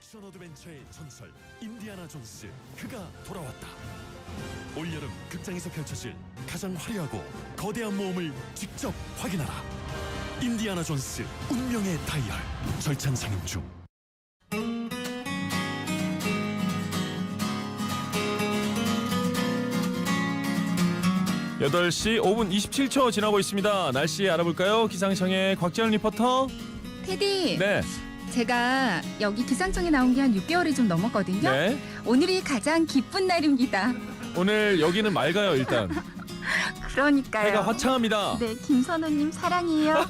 액션 어드벤처의 전설 인디아나 존스, 그가 돌아왔다. 올여름 극장에서 펼쳐질 가장 화려하고 거대한 모험을 직접 확인하라. 인디아나 존스 운명의 다이얼, 절찬 상영 중. 8시 5분 27초 지나고 있습니다. 날씨 알아볼까요? 기상청의 곽지연 리포터. 테디, 네. 제가 여기 기상청에 나온 게 한 6개월이 좀 넘었거든요. 네. 오늘이 가장 기쁜 날입니다. 오늘 여기는 맑아요, 일단. 그러니까요. 해가 화창합니다. 네, 김선우님 사랑해요.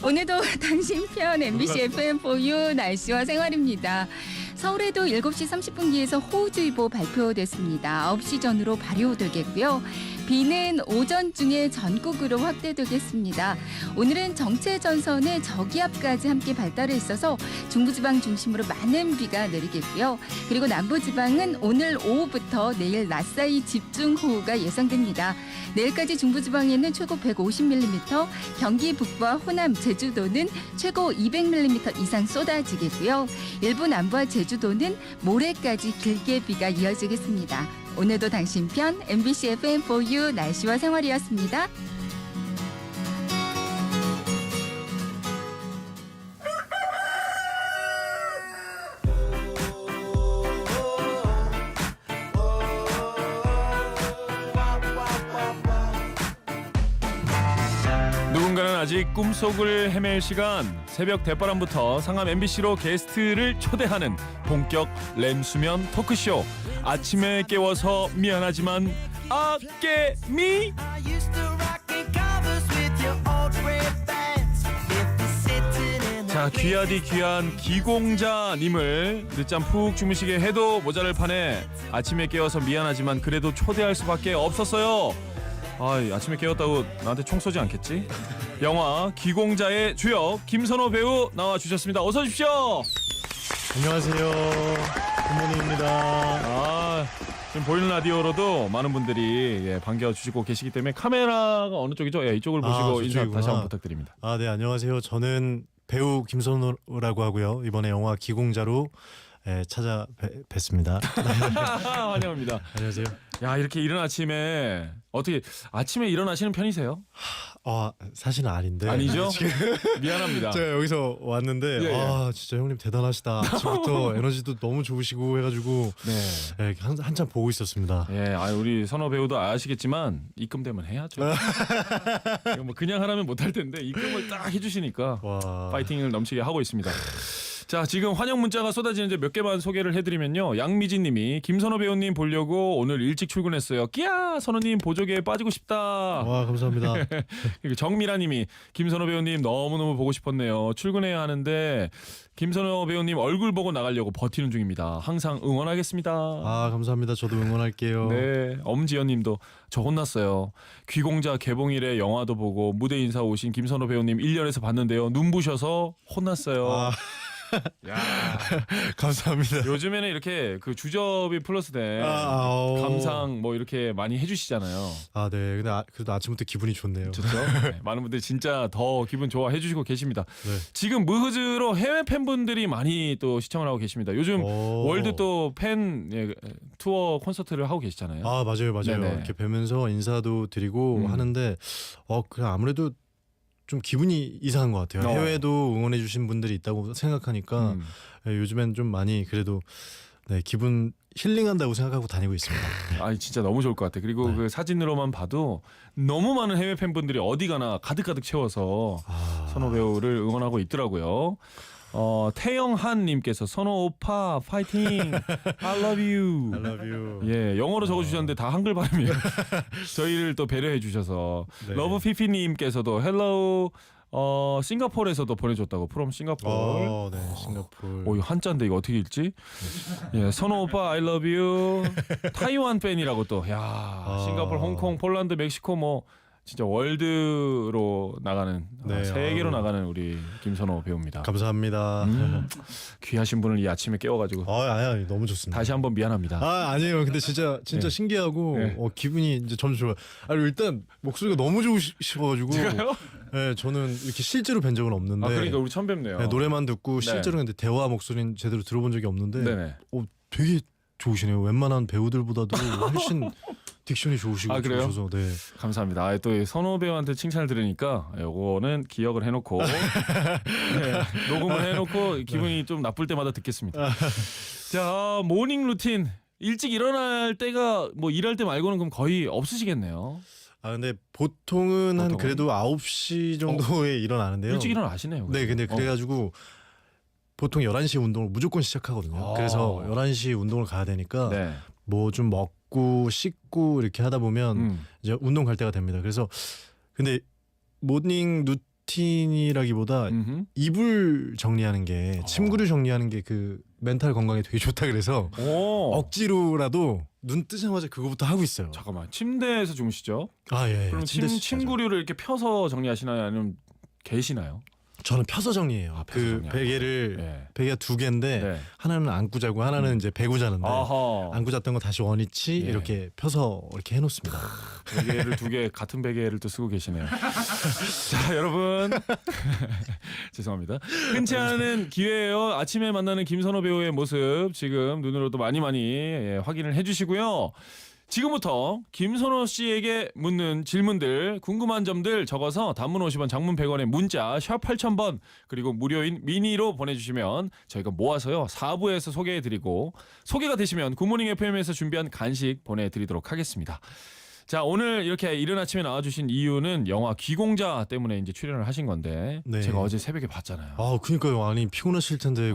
오늘도 당신 편 MBC FM4U 날씨와 생활입니다. 서울에도 7시 30분기에서 호우주의보 발표됐습니다. 9시 전으로 발효되겠고요. 비는 오전 중에 전국으로 확대되겠습니다. 오늘은 정체전선의 저기압까지 함께 발달해 있어서 중부지방 중심으로 많은 비가 내리겠고요. 그리고 남부지방은 오늘 오후부터 내일 낮 사이 집중호우가 예상됩니다. 내일까지 중부지방에는 최고 150mm, 경기 북부와 호남, 제주도는 최고 200mm 이상 쏟아지겠고요. 일부 남부와 제주도는 모레까지 길게 비가 이어지겠습니다. 오늘도 당신 편 MBC FM4U 날씨와 생활이었습니다. 누군가는 아직 꿈속을 헤맬 시간, 새벽 대바람부터 상암 MBC로 게스트를 초대하는 본격 램수면 토크쇼. 아침에 깨워서 미안하지만 아깨미. 자, 귀하디 귀한 기공자님을 늦잠 푹 주무시게 해도 모자를 파네. 아침에 깨워서 미안하지만 그래도 초대할 수밖에 없었어요. 아침에 깨웠다고 나한테 총 쏘지 않겠지? 영화 기공자의 주역 김선호 배우 나와주셨습니다. 어서 오십시오. 안녕하세요. 굿모닝입니다. 지금 보이는 라디오로도 많은 분들이 반겨주시고 계시기 때문에 카메라가 어느 쪽이죠? 이쪽을 보시고 인사 저쪽이구나. 다시 한번 부탁드립니다. 네, 안녕하세요. 저는 배우 김선호라고 하고요. 이번에 영화 기공자로 찾아뵙습니다. 환영합니다. 안녕하세요. 야, 이렇게 이른 아침에 어떻게 아침에 일어나시는 편이세요? 사실은 아닌데. 아니죠? 미안합니다. 제가 여기서 왔는데 예. 진짜 형님 대단하시다. 아침부터 에너지도 너무 좋으시고 해가지고 네. 한참 보고 있었습니다. 우리 선호 배우도 아시겠지만 입금되면 해야죠. 이거 뭐 그냥 하라면 못할 텐데 입금을 딱 해주시니까 와. 파이팅을 넘치게 하고 있습니다. 자, 지금 환영 문자가 쏟아지는데 몇 개만 소개를 해드리면요. 양미진 님이 김선호 배우님 보려고 오늘 일찍 출근했어요. 끼야, 선호님 보조개에 빠지고 싶다. 와, 감사합니다. 그리고 정미라 님이 김선호 배우님 너무너무 보고 싶었네요. 출근해야 하는데 김선호 배우님 얼굴 보고 나가려고 버티는 중입니다. 항상 응원하겠습니다. 감사합니다. 저도 응원할게요. 네, 엄지연 님도 저 혼났어요. 귀공자 개봉일에 영화도 보고 무대 인사 오신 김선호 배우님 1년에서 봤는데요. 눈부셔서 혼났어요. 야, 감사합니다. 요즘에는 이렇게 그 주접이 플러스된 감상 뭐 이렇게 많이 해주시잖아요. 네. 근데 그래도 아침부터 기분이 좋네요. 좋죠. 네, 많은 분들이 진짜 더 기분 좋아해 주시고 계십니다. 네. 지금 무흐즈로 해외 팬분들이 많이 또 시청을 하고 계십니다. 요즘 월드 또 팬 투어 콘서트를 하고 계시잖아요. 맞아요. 네네. 이렇게 뵈면서 인사도 드리고 하는데 그냥 아무래도 좀 기분이 이상한 것 같아요. 해외도 응원해 주신 분들이 있다고 생각하니까 요즘엔 좀 많이 그래도 기분 힐링한다고 생각하고 다니고 있습니다. 진짜 너무 좋을 것 같아. 그리고 그 사진으로만 봐도 너무 많은 해외 팬분들이 어디 가나 가득 채워서 선호 배우를 응원하고 있더라고요. 태영한님께서 선호 오빠 파이팅, I love you. I love you. 예, 영어로 적어주셨는데 다 한글 발음이에요. 저희를 또 배려해 주셔서 네. 러브피피님께서도 헬로우 싱가포르에서도 보내줬다고 프롬 싱가포르. 네, 싱가포르. 이거 한자인데 이거 어떻게 읽지? 예, 선호 오빠 I love you. 타이완 팬이라고 또. 싱가포르, 홍콩, 폴란드, 멕시코 뭐 진짜 월드로 나가는 네, 세계로 아유. 나가는 우리 김선호 배우입니다. 감사합니다. 귀하신 분을 이 아침에 깨워가지고 아니 너무 좋습니다. 다시 한번 미안합니다. 아니에요. 근데 진짜 네. 신기하고 네. 기분이 이제 점점 좋아요. 일단 목소리가 너무 좋으셔가지고 제가요? 네, 저는 이렇게 실제로 뵌 적은 없는데 그러니까 우리 처음 뵙네요. 네, 노래만 듣고 네. 실제로 근데 대화 목소리는 제대로 들어본 적이 없는데 네네. 되게 좋으시네요. 웬만한 배우들보다도 훨씬 딕션이 좋으시고 그래요? 좋으셔서 네. 감사합니다. 또 선호 배우한테 칭찬을 들으니까 요거는 기억을 해놓고 네, 녹음을 해놓고 기분이 좀 나쁠 때마다 듣겠습니다. 자, 모닝 루틴 일찍 일어날 때가 뭐 일할 때 말고는 그럼 거의 없으시겠네요. 근데 보통은 한 보통은? 그래도 9시 정도에 일어나는데요. 일찍 일어나시네요. 네, 근데 그래가지고 보통 11시 운동을 무조건 시작하거든요. 그래서 11시 운동을 가야 되니까 네. 뭐 좀 먹고 씻고 이렇게 하다 보면 이제 운동 갈 때가 됩니다. 그래서 근데 모닝 루틴이라기보다 음흠. 이불 정리하는 게 침구류 정리하는 게 그 멘탈 건강에 되게 좋다 그래서 억지로라도 눈 뜨자마자 그거부터 하고 있어요. 잠깐만, 침대에서 주무시죠? 예. 그럼 침대에서 자죠. 침구류를 이렇게 펴서 정리하시나요? 아니면 계시나요? 저는 펴서 정리해요. 펴서 그 정리하고. 베개를 네. 베개가 2개인데 네. 하나는 안고 자고 하나는 이제 베고 자는데 아하. 안고 잤던 거 다시 원위치 예. 이렇게 펴서 이렇게 해놓습니다. 베개를 2개 같은 베개를 또 쓰고 계시네요. 자, 여러분 죄송합니다. 흔치 않은 기회예요. 아침에 만나는 김선호 배우의 모습 지금 눈으로도 많이 확인을 해주시고요. 지금부터 김선호 씨에게 묻는 질문들, 궁금한 점들 적어서 단문 50원, 장문 100원의 문자 샵 8000번 그리고 무료인 미니로 보내주시면 저희가 모아서요 4부에서 소개해드리고 소개가 되시면 굿모닝 FM에서 준비한 간식 보내드리도록 하겠습니다. 자, 오늘 이렇게 이른 아침에 나와주신 이유는 영화 귀공자 때문에 이제 출연을 하신 건데 네. 제가 어제 새벽에 봤잖아요. 그러니까요. 아니 피곤하실 텐데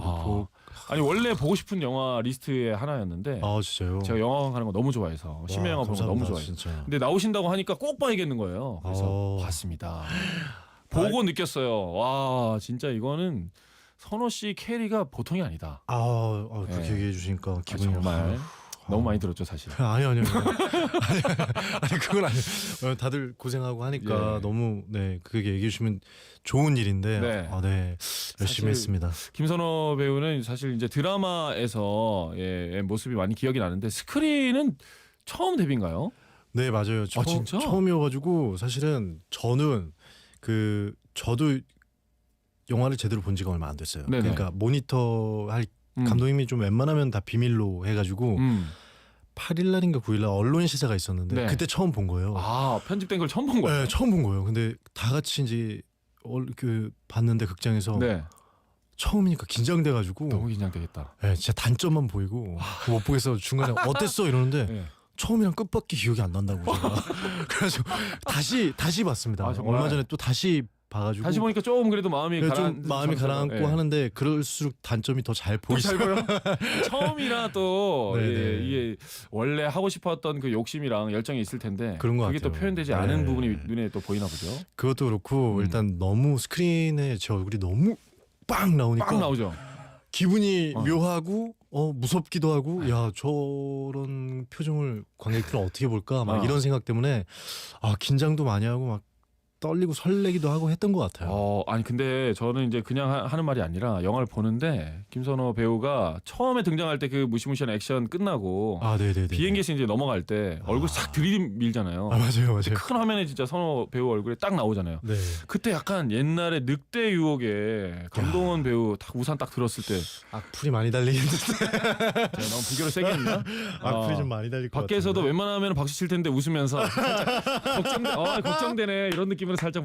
아니 원래 보고 싶은 영화 리스트의 하나였는데 진짜요? 제가 영화관 가는 거 너무 좋아해서 심야 영화 보는 거 너무 좋아해요. 진짜. 근데 나오신다고 하니까 꼭 봐야겠는 거예요. 그래서 봤습니다. 보고 느꼈어요. 와, 진짜 이거는 선호 씨 캐리가 보통이 아니다. 그렇게 네. 얘기해 주시니까 기분이 정말 너무 많이 들었죠, 사실. 아니요. 아니 그건 아니에요. 다들 고생하고 하니까 예. 너무 그게 얘기해 주시면 좋은 일인데 네. 열심히 했습니다. 김선호 배우는 사실 이제 드라마에서 모습이 많이 기억이 나는데 스크린은 처음 데뷔인가요? 네, 맞아요. 진짜? 처음이어가지고 사실은 저는 저도 영화를 제대로 본 지가 얼마 안 됐어요. 네네. 그러니까 모니터 할 감독님이 좀 웬만하면 다 비밀로 해가지고 8일 날인가 9일 날 언론 시사가 있었는데 네. 그때 처음 본 거예요. 편집된 걸 처음 본 거예요? 네, 처음 본 거예요. 근데 다 같이 이제 봤는데 극장에서 네. 처음이니까 긴장돼가지고 너무 긴장되겠다. 진짜 단점만 보이고 못 보겠어. 중간에 어땠어 이러는데 네. 처음이랑 끝밖에 기억이 안 난다고 제가. 그래서 다시 봤습니다. 정말? 얼마 전에 또 다시 봐가지고 다시 보니까 조금 그래도 마음이 좀 마음이 가라앉고 하는데 그럴수록 단점이 더 잘 보이죠. 잘 보여. 처음이라 또 네네. 이게 원래 하고 싶었던 그 욕심이랑 열정이 있을 텐데 그런 것 그게 또 같아요. 표현되지 네. 않은 부분이 눈에 또 보이나 보죠. 그것도 그렇고 일단 너무 스크린에 제 얼굴이 너무 빵 나오니까 빵 나오죠. 기분이 묘하고 무섭기도 하고 야 저런 표정을 관객들은 어떻게 볼까 막 이런 생각 때문에 긴장도 많이 하고 막 떨리고 설레기도 하고 했던 것 같아요. 아니 근데 저는 이제 그냥 하는 말이 아니라 영화를 보는데 김선호 배우가 처음에 등장할 때 그 무시무시한 액션 끝나고 네네네. 비행기에서 이제 넘어갈 때 얼굴 싹 들이밀잖아요. 맞아요. 큰 화면에 진짜 선호 배우 얼굴이 딱 나오잖아요. 네. 그때 약간 옛날에 늑대 유혹에 강동원 배우 딱 우산 딱 들었을 때 악플이 많이 달리겠는데. 제가 너무 비교를 세게 했나? 악플이 좀 많이 달릴 것 밖에서도 같은데. 웬만하면 박수 칠 텐데 웃으면서 살짝 걱정되네 이런 느낌으로 살짝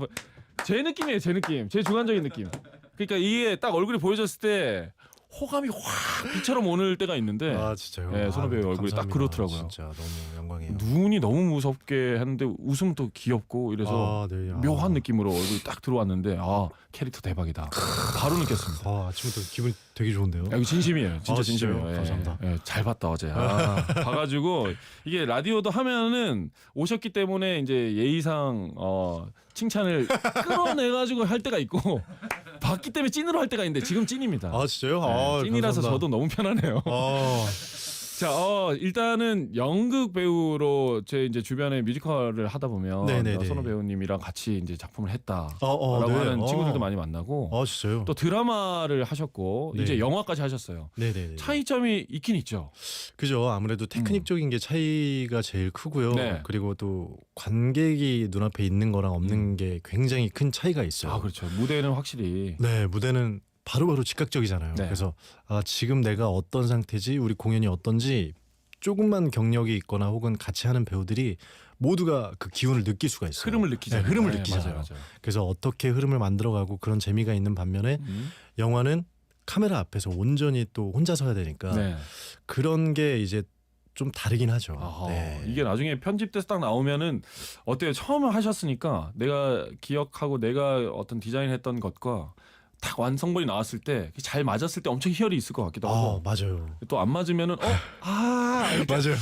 제 느낌이에요. 제 느낌. 제 주관적인 느낌. 그러니까 이게 딱 얼굴이 보여졌을 때 호감이 확 비처럼 오는 때가 있는데 진짜요? 네, 선호 배우 얼굴이 딱 감사합니다. 그렇더라고요. 진짜 너무 영광이에요. 눈이 너무 무섭게 했는데 웃으면 또 귀엽고 이래서 네. 묘한 느낌으로 얼굴이 딱 들어왔는데 캐릭터 대박이다. 바로 느꼈습니다. 아침부터 기분이 되게 좋은데요. 이거 진심이에요. 진짜 진심이에요. 진짜요? 감사합니다. 잘 봤다 어제. 봐가지고 이게 라디오도 하면은 오셨기 때문에 이제 예의상 칭찬을 끌어내가지고 할 때가 있고 봤기 때문에 찐으로 할 때가 있는데 지금 찐입니다. 진짜요? 찐이라서 감사합니다. 저도 너무 편하네요. 자, 일단은 연극 배우로 제 이제 주변에 뮤지컬을 하다 보면 네네네. 선호 배우님이랑 같이 이제 작품을 했다라고 네. 하는 친구들도 많이 만나고 진짜요? 또 드라마를 하셨고 네. 이제 영화까지 하셨어요. 네네네. 차이점이 있긴 있죠. 그죠. 아무래도 테크닉적인 게 차이가 제일 크고요. 네. 그리고 또 관객이 눈앞에 있는 거랑 없는 게 굉장히 큰 차이가 있어요. 아, 그렇죠. 무대는 확실히 네, 무대는 바로바로 즉각적이잖아요. 네. 그래서 지금 내가 어떤 상태지, 우리 공연이 어떤지 조금만 경력이 있거나 혹은 같이 하는 배우들이 모두가 그 기운을 느낄 수가 있어요. 흐름을 느끼잖아요. 네, 흐름을 네, 느끼잖아요. 맞아요. 그래서 어떻게 흐름을 만들어가고 그런 재미가 있는 반면에 영화는 카메라 앞에서 온전히 또 혼자 서야 되니까 네. 그런 게 이제 좀 다르긴 하죠. 아하, 네. 이게 나중에 편집돼서 딱 나오면은 어때요? 처음 하셨으니까 내가 기억하고 내가 어떤 디자인했던 것과 딱 완성본이 나왔을 때 잘 맞았을 때 엄청 희열이 있을 것 같기도 하고 맞아요. 또 안 맞으면은 맞아요.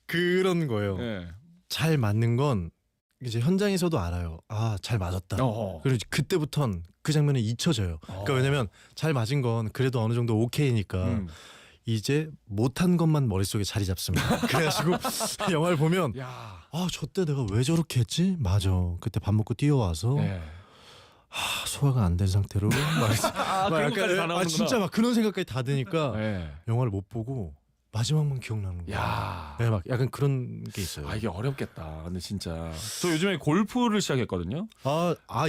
그런 거예요. 네. 잘 맞는 건 이제 현장에서도 알아요. 잘 맞았다. 그리고 그때부턴 그 장면이 잊혀져요. 그러니까 왜냐면 잘 맞은 건 그래도 어느 정도 오케이니까 이제 못한 것만 머릿속에 자리 잡습니다. 그래가지고 영화를 보면 야. 저 때 내가 왜 저렇게 했지? 맞아. 그때 밥 먹고 뛰어와서 네. 소화가 안 된 상태로 그런 것까지 다 나오는구나. 진짜 막 그런 생각까지 다 드니까 네. 영화를 못 보고 마지막만 기억나는 거예요. 야. 네, 막 약간 그런 게 있어요. 이게 어렵겠다. 근데 진짜 저 요즘에 골프를 시작했거든요.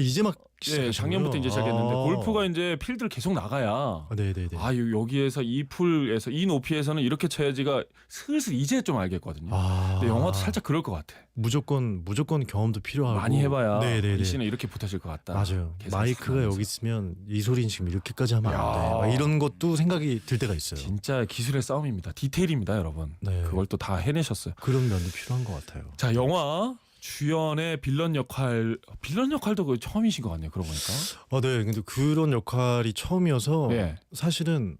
이제 막 네, 작년부터 이제 시작했는데 골프가 이제 필드를 계속 나가야 네네네. 여기에서 이 풀에서 이 높이에서는 이렇게 쳐야지가 슬슬 이제 좀 알겠거든요. 근데 영화도 살짝 그럴 것 같아. 무조건 경험도 필요하고 많이 해봐야 네네네. 이 씨는 이렇게 붙어질 것 같다. 맞아요. 계산 마이크가 하면서. 여기 있으면 이 소리는 지금 이렇게까지 하면 야. 안 돼. 막 이런 것도 생각이 들 때가 있어요. 진짜 기술의 싸움입니다. 디테일입니다, 여러분. 네. 그걸 또 다 해내셨어요. 그런 면도 필요한 것 같아요. 자, 영화 주연의 빌런 역할도 그 처음이신 것 같네요. 그러고 보니까. 네. 근데 그런 역할이 처음이어서 네. 사실은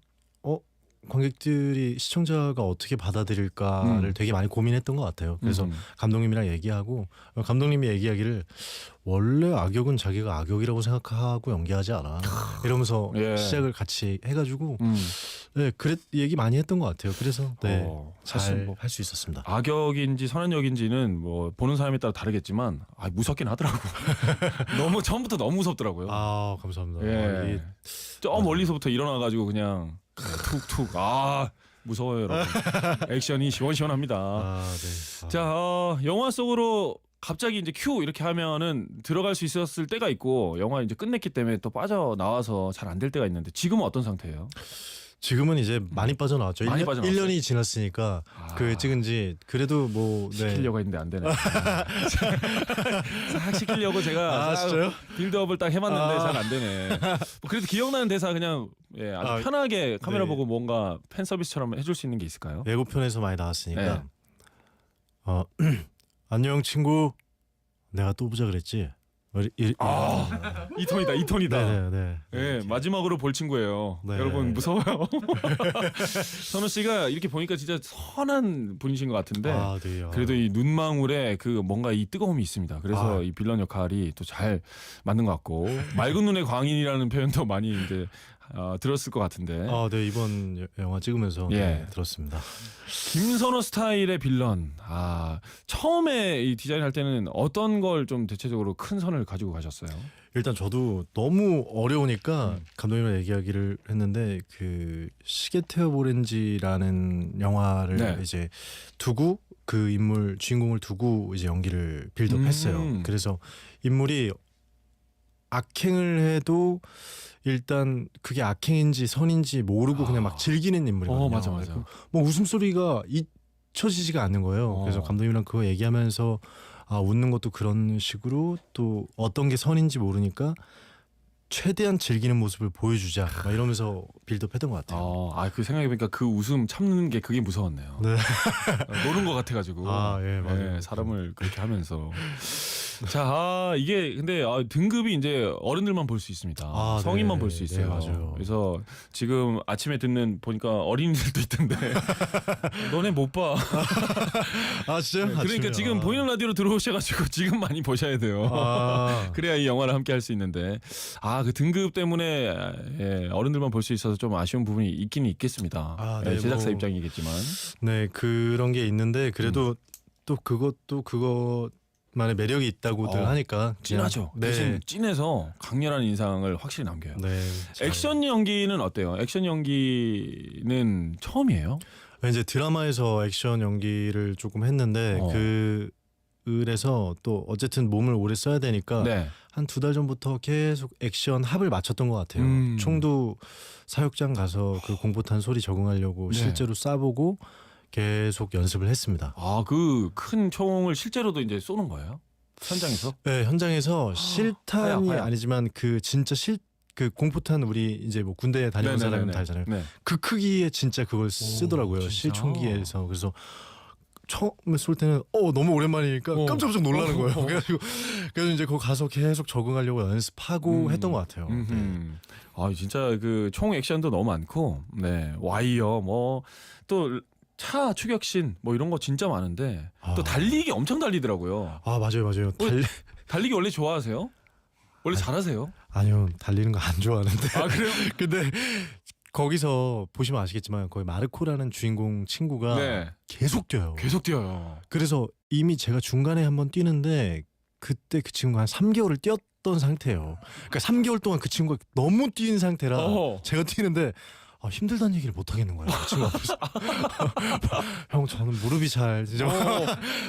관객들이 시청자가 어떻게 받아들일까를 되게 많이 고민했던 것 같아요. 그래서 감독님이랑 얘기하고 감독님이 얘기하기를 원래 악역은 자기가 악역이라고 생각하고 연기하지 않아 이러면서 예. 시작을 같이 해가지고 얘기 많이 했던 것 같아요. 그래서 사실 잘 할 수 있었습니다. 악역인지 선한 역인지는 뭐 보는 사람에 따라 다르겠지만 무섭긴 하더라고. 너무 처음부터 너무 무섭더라고요. 감사합니다. 예. 저 멀리서부터 일어나가지고 그냥 툭툭 무서워요, 여러분. 액션이 시원시원합니다. 네. 자, 영화 속으로 갑자기 이제 큐 이렇게 하면은 들어갈 수 있었을 때가 있고 영화 이제 끝냈기 때문에 또 빠져나와서 잘 안 될 때가 있는데 지금은 어떤 상태예요? 지금은 이제 많이 빠져나왔죠. 많이 빠져나왔어요? 1년이 지났으니까 그 찍은 지 그래도 뭐 시키려고 했는데 안 되네. 싹 시키려고 제가 진짜요? 빌드업을 딱 해봤는데 잘 안 되네. 뭐 그래도 기억나는 대사 그냥 아주 편하게 카메라 네. 보고 뭔가 팬 서비스처럼 해줄 수 있는 게 있을까요? 예고편에서 많이 나왔으니까 안녕 친구, 내가 또 보자 그랬지. 이 톤이다. 네. 예, 마지막으로 볼 친구예요. 네. 여러분 무서워요. 선우 씨가 이렇게 보니까 진짜 선한 분이신 것 같은데 네. 그래도 이 눈망울에 그 뭔가 이 뜨거움이 있습니다. 그래서 이 빌런 역할이 또 잘 맞는 것 같고 맑은 눈의 광인이라는 표현도 많이 이제 들었을 것 같은데 네, 이번 영화 찍으면서 들었습니다. 김선호 스타일의 빌런. 처음에 이 디자인할 때는 어떤 걸 좀 대체적으로 큰 선을 가지고 가셨어요? 일단 저도 너무 어려우니까 감독님이랑 얘기하기를 했는데 그 시계태엽 오렌지라는 영화를 이제 두고 그 인물 주인공을 두고 이제 연기를 빌드업했어요. 그래서 인물이 악행을 해도 일단 그게 악행인지 선인지 모르고 그냥 막 즐기는 인물이거든요. 맞아. 뭐 웃음소리가 잊혀지지가 않는 거예요. 그래서 감독님이랑 그거 얘기하면서 웃는 것도 그런 식으로 또 어떤 게 선인지 모르니까 최대한 즐기는 모습을 보여주자 막 이러면서 빌드업했던 것 같아요. 그 생각해보니까 그 웃음 참는 게 그게 무서웠네요. 네. 노는 것 같아가지고 맞아요. 사람을 그렇게 하면서 자, 이게 근데 등급이 이제 어른들만 볼 수 있습니다. 아, 성인만 네. 볼 수 있어요. 네, 맞아요. 그래서 지금 아침에 듣는 보니까 어린이들도 있던데 너네 못 봐. 아 진짜요? 그러니까 아침에? 지금 보이는 라디오로 들어오셔가지고 지금 많이 보셔야 돼요. 아. 그래야 이 영화를 함께 할 수 있는데 그 등급 때문에 어른들만 볼 수 있어서 좀 아쉬운 부분이 있긴 있겠습니다. 아, 네, 제작사 뭐. 입장이겠지만. 네 그런 게 있는데 그래도 또 그것만의 매력이 있다고들 하니까 그냥- 찐하죠. 네. 대신 찐해서 강렬한 인상을 확실히 남겨요. 네. 잘- 액션 연기는 어때요? 액션 연기는 처음이에요? 이제 드라마에서 액션 연기를 조금 했는데 그래서 또 어쨌든 몸을 오래 써야 되니까 네. 한 2달 전부터 계속 액션 합을 맞췄던 것 같아요. 음. 총도 사육장 가서 그 공포탄 소리 적응하려고 네. 실제로 쏴보고 계속 연습을 했습니다. 그 큰 총을 실제로도 이제 쏘는 거예요? 현장에서? 네, 현장에서 실탄이 하야. 아니지만 그 진짜 그 공포탄 우리 이제 뭐 군대에 다녀본 사람은 다 알잖아요. 네. 그 크기에 진짜 그걸 쓰더라고요. 진짜? 실총기에서. 그래서 처음에 쏠 때는 너무 오랜만이니까 깜짝깜짝 놀라는 거예요. 그래서 이제 거기 가서 계속 적응하려고 연습하고 했던 것 같아요. 네. 진짜 그 총 액션도 너무 많고, 네, 와이어 뭐 또 차 추격신 뭐 이런 거 진짜 많은데 또 달리기 엄청 달리더라고요. 아 맞아요. 달리기 원래 좋아하세요? 원래 잘하세요? 아니요, 달리는 거 안 좋아하는데. 아 그래요? 근데 거기서 보시면 아시겠지만 거기 마르코라는 주인공 친구가 네. 계속 뛰어요. 계속 뛰어요. 그래서 이미 제가 중간에 한번 뛰는데 그때 그 친구가 한 3개월을 뛰었던 상태예요. 그러니까 3개월 동안 그 친구가 너무 뛴 상태라 제가 뛰는데 힘들다는 얘기를 못 하겠는 거예요. 그 친구 앞에서. 형 저는 무릎이 잘 진짜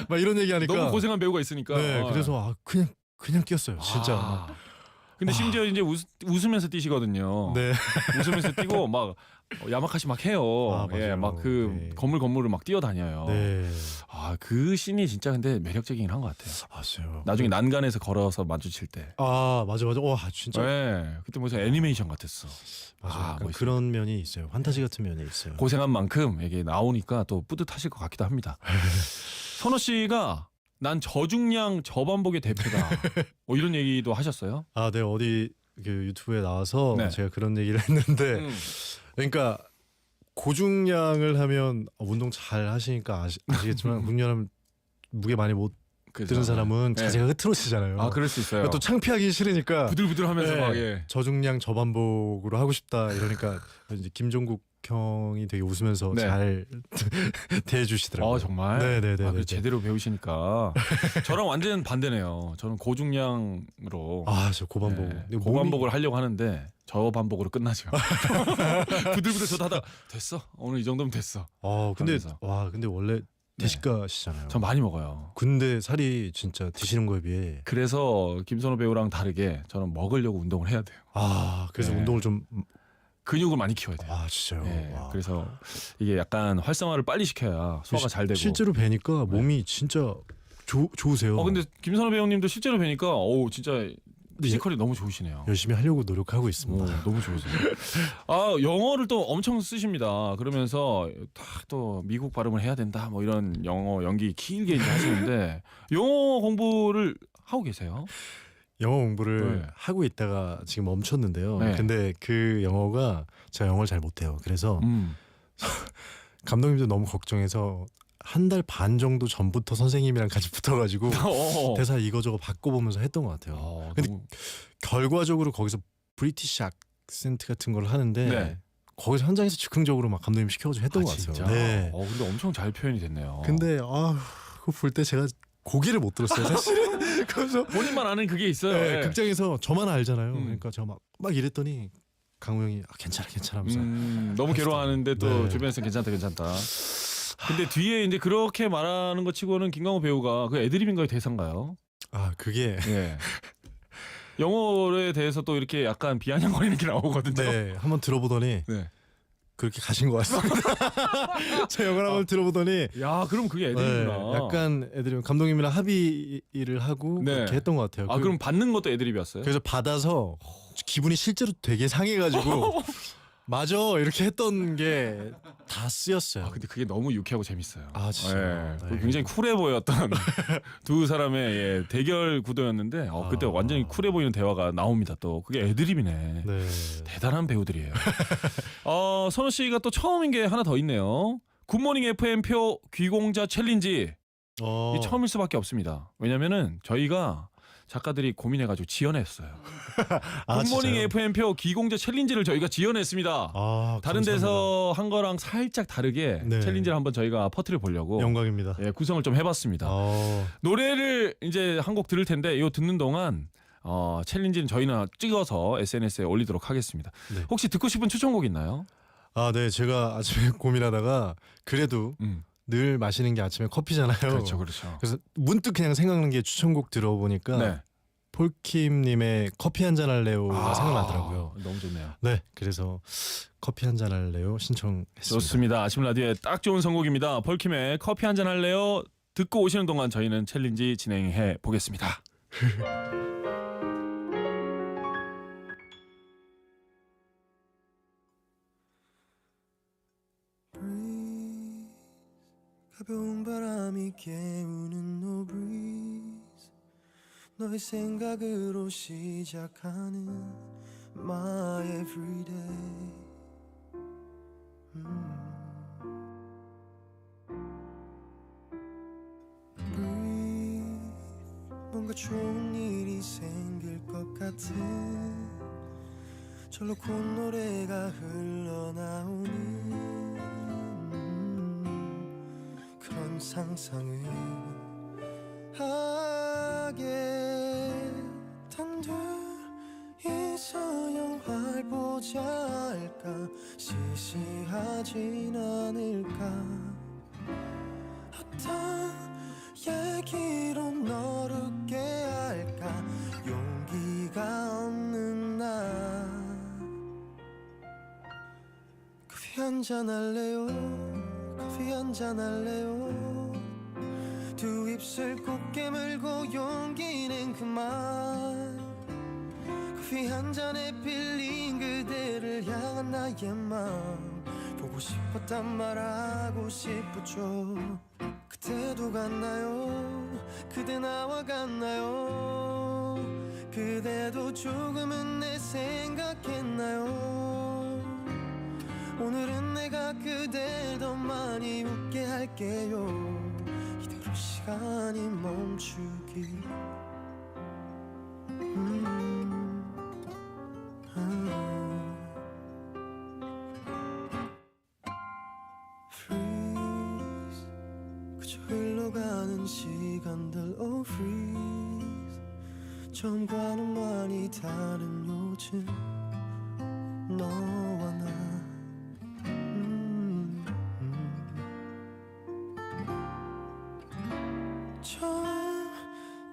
막 이런 얘기하니까 너무 고생한 배우가 있으니까. 네, 그래서 그냥 뛰었어요. 진짜. 근데 심지어 이제 웃으면서 뛰시거든요. 네. 웃으면서 뛰고 막 야마카시 막 해요. 맞아요. 막 그 네. 건물을 막 뛰어다녀요. 네. 그 씬이 진짜 근데 매력적이긴 한 것 같아요. 맞아요. 나중에 난간에서 걸어서 마주칠 때. 맞아. 와 진짜. 네, 그때 무슨 애니메이션 같았어. 맞아. 약간 멋있어요. 그런 면이 있어요. 판타지 같은 면이 있어요. 고생한 만큼 이게 나오니까 또 뿌듯하실 것 같기도 합니다. 선호 씨가 난 저중량 저반복의 대표다. 뭐 이런 얘기도 하셨어요? 네, 어디 그 유튜브에 나와서 네. 제가 그런 얘기를 했는데 그러니까 고중량을 하면 운동 잘 하시니까 아시겠지만 고중량하면 무게 많이 못 드는 사람은 자세가 흐트러지잖아요. 그럴 수 있어요. 그러니까 또 창피하기 싫으니까 부들부들하면서 네, 막 저중량 저반복으로 하고 싶다 이러니까 이제 김종국 형이 되게 웃으면서 네. 잘 대해주시더라고요. 정말? 네네네. 그 제대로 배우시니까 저랑 완전 반대네요. 저는 고중량으로 저 고반복. 네, 근데 고반복을 하려고 하는데 저반복으로 끝나죠. 부들부들 저도 하다가 됐어. 오늘 이 정도면 됐어. 근데 하면서. 근데 원래 대식가시잖아요. 전 많이 먹어요. 근데 살이 진짜 드시는 거에 비해 그래서 김선호 배우랑 다르게 저는 먹으려고 운동을 해야 돼요. 그래서 네. 운동을 좀 근육을 많이 키워야 돼요. 진짜요. 네, 와. 그래서 이게 약간 활성화를 빨리 시켜야 소화가 잘 되고. 실제로 뵈니까 몸이 진짜 좋으세요. 근데 김선호 배우님도 실제로 뵈니까 진짜 피지컬이 너무 좋으시네요. 열심히 하려고 노력하고 있습니다. 너무 좋으세요. 영어를 또 엄청 쓰십니다. 그러면서 또 미국 발음을 해야 된다. 뭐 이런 영어 연기 길게 이제 하시는데 영어 공부를 하고 계세요? 영어 공부를 네. 하고 있다가 지금 멈췄는데요. 네. 근데 그 영어가 제가 영어를 잘 못해요. 그래서 감독님도 너무 걱정해서 한 달 반 정도 전부터 선생님이랑 같이 붙어가지고 대사 이거저거 바꿔보면서 했던 것 같아요. 근데 결과적으로 거기서 브리티시 악센트 같은 걸 하는데 네. 거기서 현장에서 즉흥적으로 막 감독님 시켜가지고 했던 것 같아요. 진짜? 네. 근데 엄청 잘 표현이 됐네요. 근데 그거 볼 때 제가 고개를 못 들었어요. 사실은. 그래서 본인만 아는 그게 있어요. 네, 네. 극장에서 저만 알잖아요. 그러니까 제가 막 이랬더니 강우 형이 괜찮아 하면서 너무 괴로워하는데 또 네. 주변에서 괜찮다. 근데 뒤에 이제 그렇게 말하는 것 치고는 김강호 배우가 그 애드립인가요, 대사인가요? 그게 예. 영어에 대해서 또 이렇게 약간 비아냥거리는 게 나오거든요. 네, 한번 들어보더니 네. 그렇게 가신 것 같습니다. 제 영화를 한번 들어보더니 야, 그럼 그게 애드립이구나. 약간 애들이 감독님이랑 합의를 하고 네. 그렇게 했던 것 같아요. 그럼 받는 것도 애드립이었어요? 그래서 받아서 기분이 실제로 되게 상해가지고 맞아 이렇게 했던 게 다 쓰였어요. 아, 근데 그게 너무 유쾌하고 재밌어요. 아, 진짜. 예, 네. 굉장히 쿨해 보였던 두 사람의 대결 구도였는데 그때 아. 완전히 쿨해 보이는 대화가 나옵니다. 또 그게 애드립이네. 네. 대단한 배우들이에요. 선우 씨가 또 처음인 게 하나 더 있네요. 굿모닝 FM표 귀공자 챌린지. 어. 이 처음일 수밖에 없습니다. 왜냐면은 저희가 작가들이 고민해가지고 지어냈어요. 아, 굿모닝 진짜요? FM표 귀공자 챌린지를 저희가 지어냈습니다. 아, 다른 감사합니다. 데서 한 거랑 살짝 다르게 네. 챌린지를 한번 저희가 퍼뜨려 보려고 영광입니다. 예, 구성을 좀 해봤습니다. 노래를 이제 한 곡 들을 텐데 이 듣는 동안 챌린지는 저희는 찍어서 SNS에 올리도록 하겠습니다. 네. 혹시 듣고 싶은 추천곡 있나요? 아, 네. 제가 아침에 고민하다가 그래도 늘 마시는 게 아침에 커피잖아요. 그렇죠, 그렇죠. 그래서 문득 그냥 생각난 게 추천곡 들어보니까 네. 폴킴님의 커피 한잔 할래요가 생각나더라고요. 너무 좋네요. 네, 그래서 커피 한잔 할래요 신청했습니다. 좋습니다. 아침 라디오에 딱 좋은 선곡입니다. 폴킴의 커피 한잔 할래요? 듣고 오시는 동안 저희는 챌린지 진행해 보겠습니다. 가벼운 바람이 깨우는 no breeze 너의 생각으로 시작하는 my everyday breathe 뭔가 좋은 일이 생길 것 같은 절로 콧노래가 흘러나오는 그런 상상을 하게 단둘이서 영화를 보자 할까 시시하진 않을까 어떤 얘기로 너를 웃게 할까 용기가 없는 나 커피 한잔 할래요 커피 한잔 할래요 두 입술 꼭 깨물고 용기는 그만 커피 한 잔에 빌린 그대를 향한 나의 마음 보고 싶었단 말하고 싶었죠 그때도 같나요 그대 나와 같나요 그대도 조금은 내 생각했나요 오늘은 내가 그댈 더 많이 웃게 할게요 이대로 시간이 멈추기 Freeze 그저 흘러가는 시간들 Oh freeze 전과는 많이 다른 요즘 너와 나 처음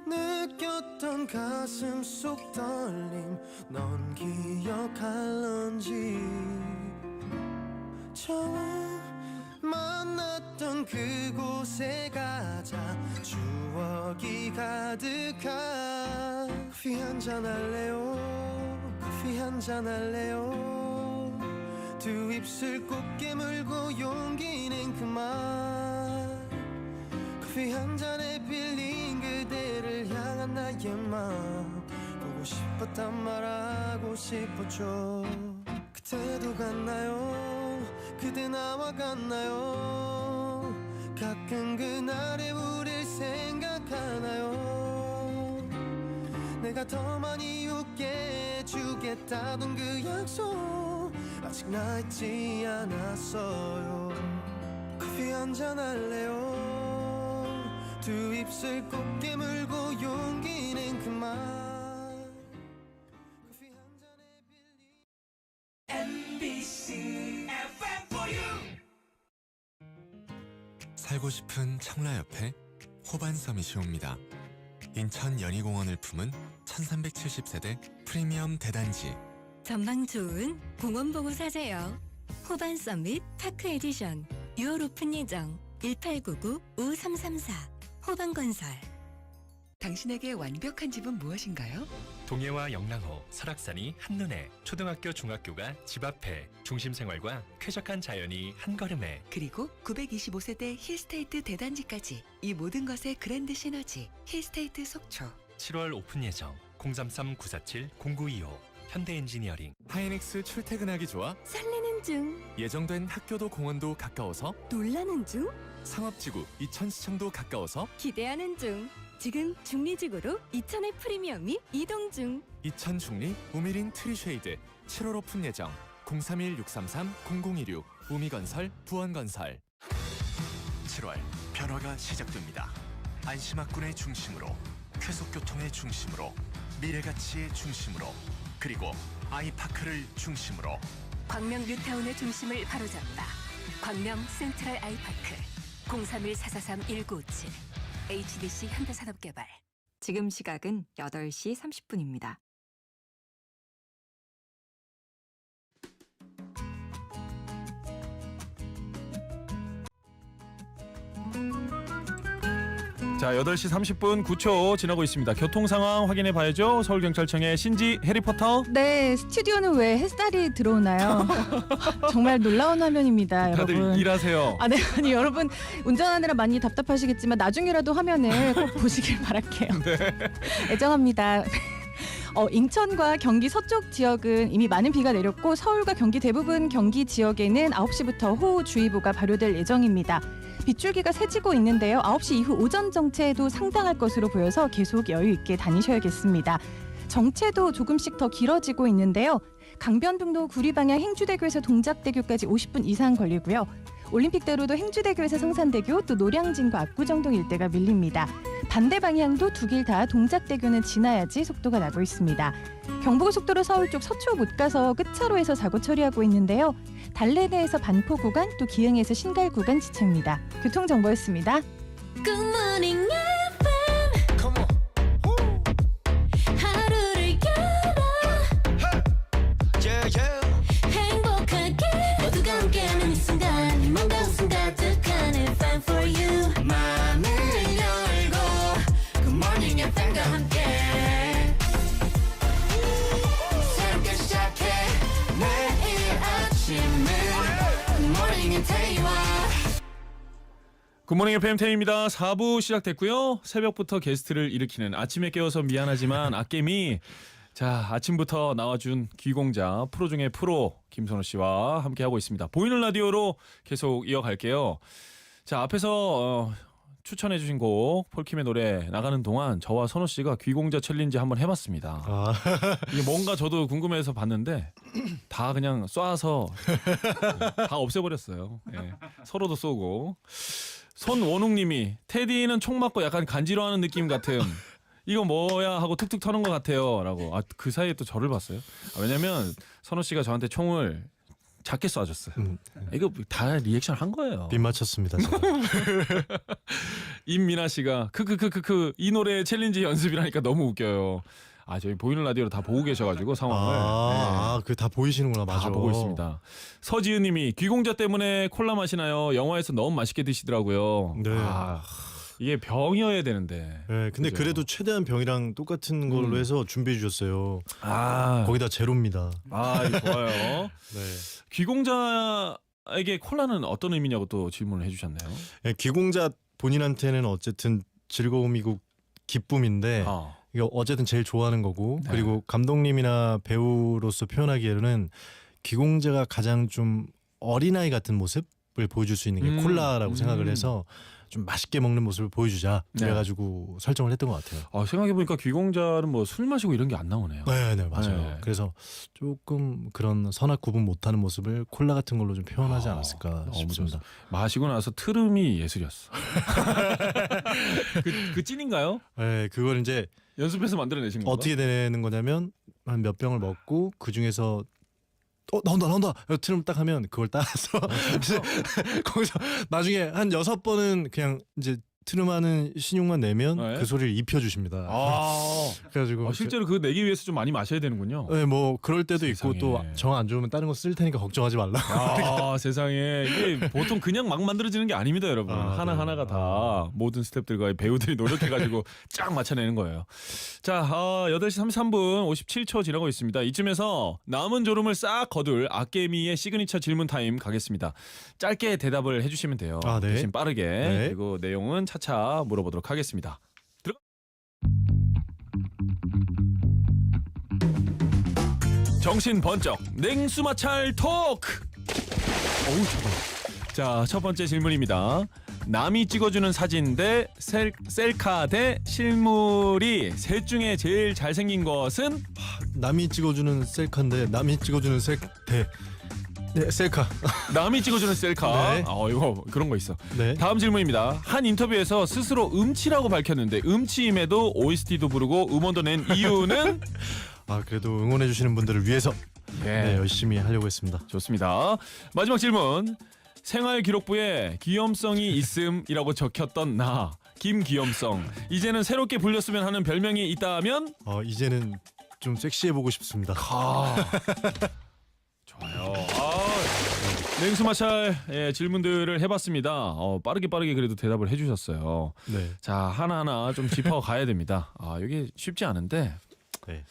느꼈던 가슴 속 떨림 넌 기억할런지 처음 만났던 그곳에 가자 추억이 가득한 커피 한잔 할래요 커피 한잔 할래요 두 입술 꼭 깨물고 용기는 그만 커피 한 잔에 빌린 그대를 향한 나의 마음 보고 싶었단 말하고 싶었죠 그때도 같나요 그대 나와 같나요 가끔 그날의 우릴 생각하나요 내가 더 많이 웃게 해주겠다던 그 약속 아직 나 잊지 않았어요 커피 한잔 할래요 두 입술 꼭 깨물고 용기는 그만 커피 한 잔에 빌린 MBC FM4U 살고 싶은 청라 옆에 호반 서밋이 옵니다. 인천 연희공원을 품은 1370세대 프리미엄 대단지 전망 좋은 공원 보고 사세요. 호반 서밋 파크 에디션 6월 오픈 예정 1899-5334 호반건설. 당신에게 완벽한 집은 무엇인가요? 동해와 영랑호, 설악산이 한눈에, 초등학교 중학교가 집 앞에, 중심생활과 쾌적한 자연이 한 걸음에. 그리고 925세대 힐스테이트 대단지까지 이 모든 것의 그랜드 시너지 힐스테이트 속초. 7월 오픈 예정. 033-947-0925 현대엔지니어링. 하이닉스 출퇴근하기 좋아? 설레는 중, 예정된 학교도 공원도 가까워서? 놀라는 중, 상업지구 이천시청도 가까워서? 기대하는 중. 지금 중리지구로 이천의 프리미엄이 이동 중. 이천 중립 우미린 트리쉐이드 7월 오픈 예정. 031-633-0016 우미건설 부원건설. 7월 변화가 시작됩니다. 안심학군의 중심으로, 쾌속교통의 중심으로, 미래가치의 중심으로, 그리고 아이파크를 중심으로. 광명 뉴타운의 중심을 바로잡다. 광명 센트럴 아이파크 031-443-1957 HDC 현대산업개발. 지금 시각은 8시 30분입니다. 자, 8시 30분 9초 지나고 있습니다. 교통 상황 확인해 봐야죠. 서울경찰청의 신지 해리포터. 네, 스튜디오는 왜 햇살이 들어오나요? 정말 놀라운 화면입니다, 다들 여러분. 일하세요. 아, 네, 아니 여러분 운전하느라 많이 답답하시겠지만 나중에라도 화면을 꼭 보시길 바랄게요. 애정합니다. 인천과 경기 서쪽 지역은 이미 많은 비가 내렸고 서울과 경기 대부분 경기 지역에는 9시부터 호우주의보가 발효될 예정입니다. 빗줄기가 세지고 있는데요. 9시 이후 오전 정체도 상당할 것으로 보여서 계속 여유 있게 다니셔야겠습니다. 정체도 조금씩 더 길어지고 있는데요. 강변북로 구리 방향 행주대교에서 동작대교까지 50분 이상 걸리고요. 올림픽대로도 행주대교에서 성산대교 또 노량진과 압구정동 일대가 밀립니다. 반대 방향도 두 길 다 동작대교는 지나야지 속도가 나고 있습니다. 경부고속도로 서울 쪽 서초 못 가서 끝차로에서 사고 처리하고 있는데요. 달래내에서 반포 구간 또 기흥에서 신갈 구간 지체입니다. 교통정보였습니다. 굿모닝 Come on. 하루를 열어 Yeah, yeah. 행복하게 모두가 함께하는 이 순간 뭔가 웃음 가득한 FM for you 맘을 열고 Good morning FM과 함께 새롭게 시작해 매일 아침을 Good morning 태희와 굿모닝 FM 템입니다. 4부 시작됐고요. 새벽부터 게스트를 일으키는 아침에 깨워서 미안하지만 아깨미. 자, 아침부터 나와준 귀공자 프로 중에 프로 김선호 씨와 함께하고 있습니다. 보이는 라디오로 계속 이어갈게요. 자, 앞에서 추천해 주신 곡 폴킴의 노래 나가는 동안 저와 선호 씨가 귀공자 챌린지 한번 해봤습니다. 아, 이게 뭔가 저도 궁금해서 봤는데 다 그냥 쏴서 다 없애버렸어요. 예. 서로도 쏘고. 손원웅님이 테디는 총 맞고 약간 간지러워하는 느낌 같음. 이거 뭐야 하고 툭툭 터는 것 같아요라고. 아, 그 사이에 또 저를 봤어요. 왜냐면 선호 씨가 저한테 총을 작게 쏴줬어요. 이거 다 리액션 한 거예요. 빗 맞췄습니다. 제가. 임민아 씨가 크크크크크 이 노래 챌린지 연습이라니까 너무 웃겨요. 아, 저희 보이는 라디오로 다 보고 계셔가지고 상황을. 그 다 보이시는구나. 맞아. 다 보고 있습니다. 서지은님이 귀공자 때문에 콜라 마시나요? 영화에서 너무 맛있게 드시더라고요. 네. 아, 이게 병이어야 되는데. 네, 근데 그죠? 그래도 최대한 병이랑 똑같은 걸로 해서 준비해 주셨어요. 아, 거기다 제로입니다. 아, 좋아요. 네. 귀공자에게 콜라는 어떤 의미냐고 또 질문을 해주셨네요. 네, 기공자 본인한테는 어쨌든 즐거움이고 기쁨인데 이거 어쨌든 제일 좋아하는 거고 네. 그리고 감독님이나 배우로서 표현하기에는 귀공자가 가장 좀 어린아이 같은 모습을 보여줄 수 있는 게 콜라라고 생각을 해서 좀 맛있게 먹는 모습을 보여주자 네. 그래가지고 설정을 했던 것 같아요. 생각해보니까 귀공자는 뭐 술 마시고 이런 게 안 나오네요. 네, 맞아요. 네. 그래서 조금 그런 선악 구분 못하는 모습을 콜라 같은 걸로 좀 표현하지 않았을까 너무 싶습니다. 마시고 나서 트름이 예술이었어. 그 찐인가요? 네, 그걸 이제 연습해서 만들어내신 건가? 어떻게 되는 거냐면 한 몇 병을 먹고 그 중에서 나온다 트름 딱 하면 그걸 따서 거기서 나중에 한 6번은 그냥 이제 트름하는 신용만 내면 네. 그 소리를 입혀주십니다. 그래가지고 실제로 그거 내기 위해서 좀 많이 마셔야 되는군요. 네, 뭐 그럴 때도 세상에. 있고 또 정 안 좋으면 다른 거 쓸 테니까 걱정하지 말라. 아 세상에 이게 보통 그냥 막 만들어지는 게 아닙니다, 여러분. 하나 하나가 다 모든 스태프들과 배우들이 노력해가지고 쫙 맞춰내는 거예요. 자, 8시 33분 57초 지나고 있습니다. 이쯤에서 남은 졸음을 싹 거둘 아깨미의 시그니처 질문 타임 가겠습니다. 짧게 대답을 해주시면 돼요. 아, 네. 대신 빠르게. 네. 그리고 내용은 차차 물어보도록 하겠습니다. 정신 번쩍 냉수 마찰 토크. 어우 잠깐. 자, 첫 번째 질문입니다. 남이 찍어주는 사진 대 셀카 대 실물이 셋 중에 제일 잘생긴 것은? 남이 찍어주는 셀카인데 남이 찍어주는 셀카. 남이 찍어주는 셀카. 네. 이거 그런 거 있어. 네. 다음 질문입니다. 한 인터뷰에서 스스로 음치라고 밝혔는데 음치임에도 OST도 부르고 음원도 낸 이유는? 그래도 응원해 주시는 분들을 위해서 네, 열심히 하려고 했습니다. 좋습니다. 마지막 질문. 생활 기록부에 귀염성이 있음이라고 적혔던 나 김귀염성. 이제는 새롭게 불렸으면 하는 별명이 있다면? 이제는 좀 섹시해 보고 싶습니다. 좋아요. 냉수 마찰 질문들을 해봤습니다. 빠르게 그래도 대답을 해주셨어요. 네. 자, 하나하나 좀 짚어가야 됩니다. 이게 쉽지 않은데. 네.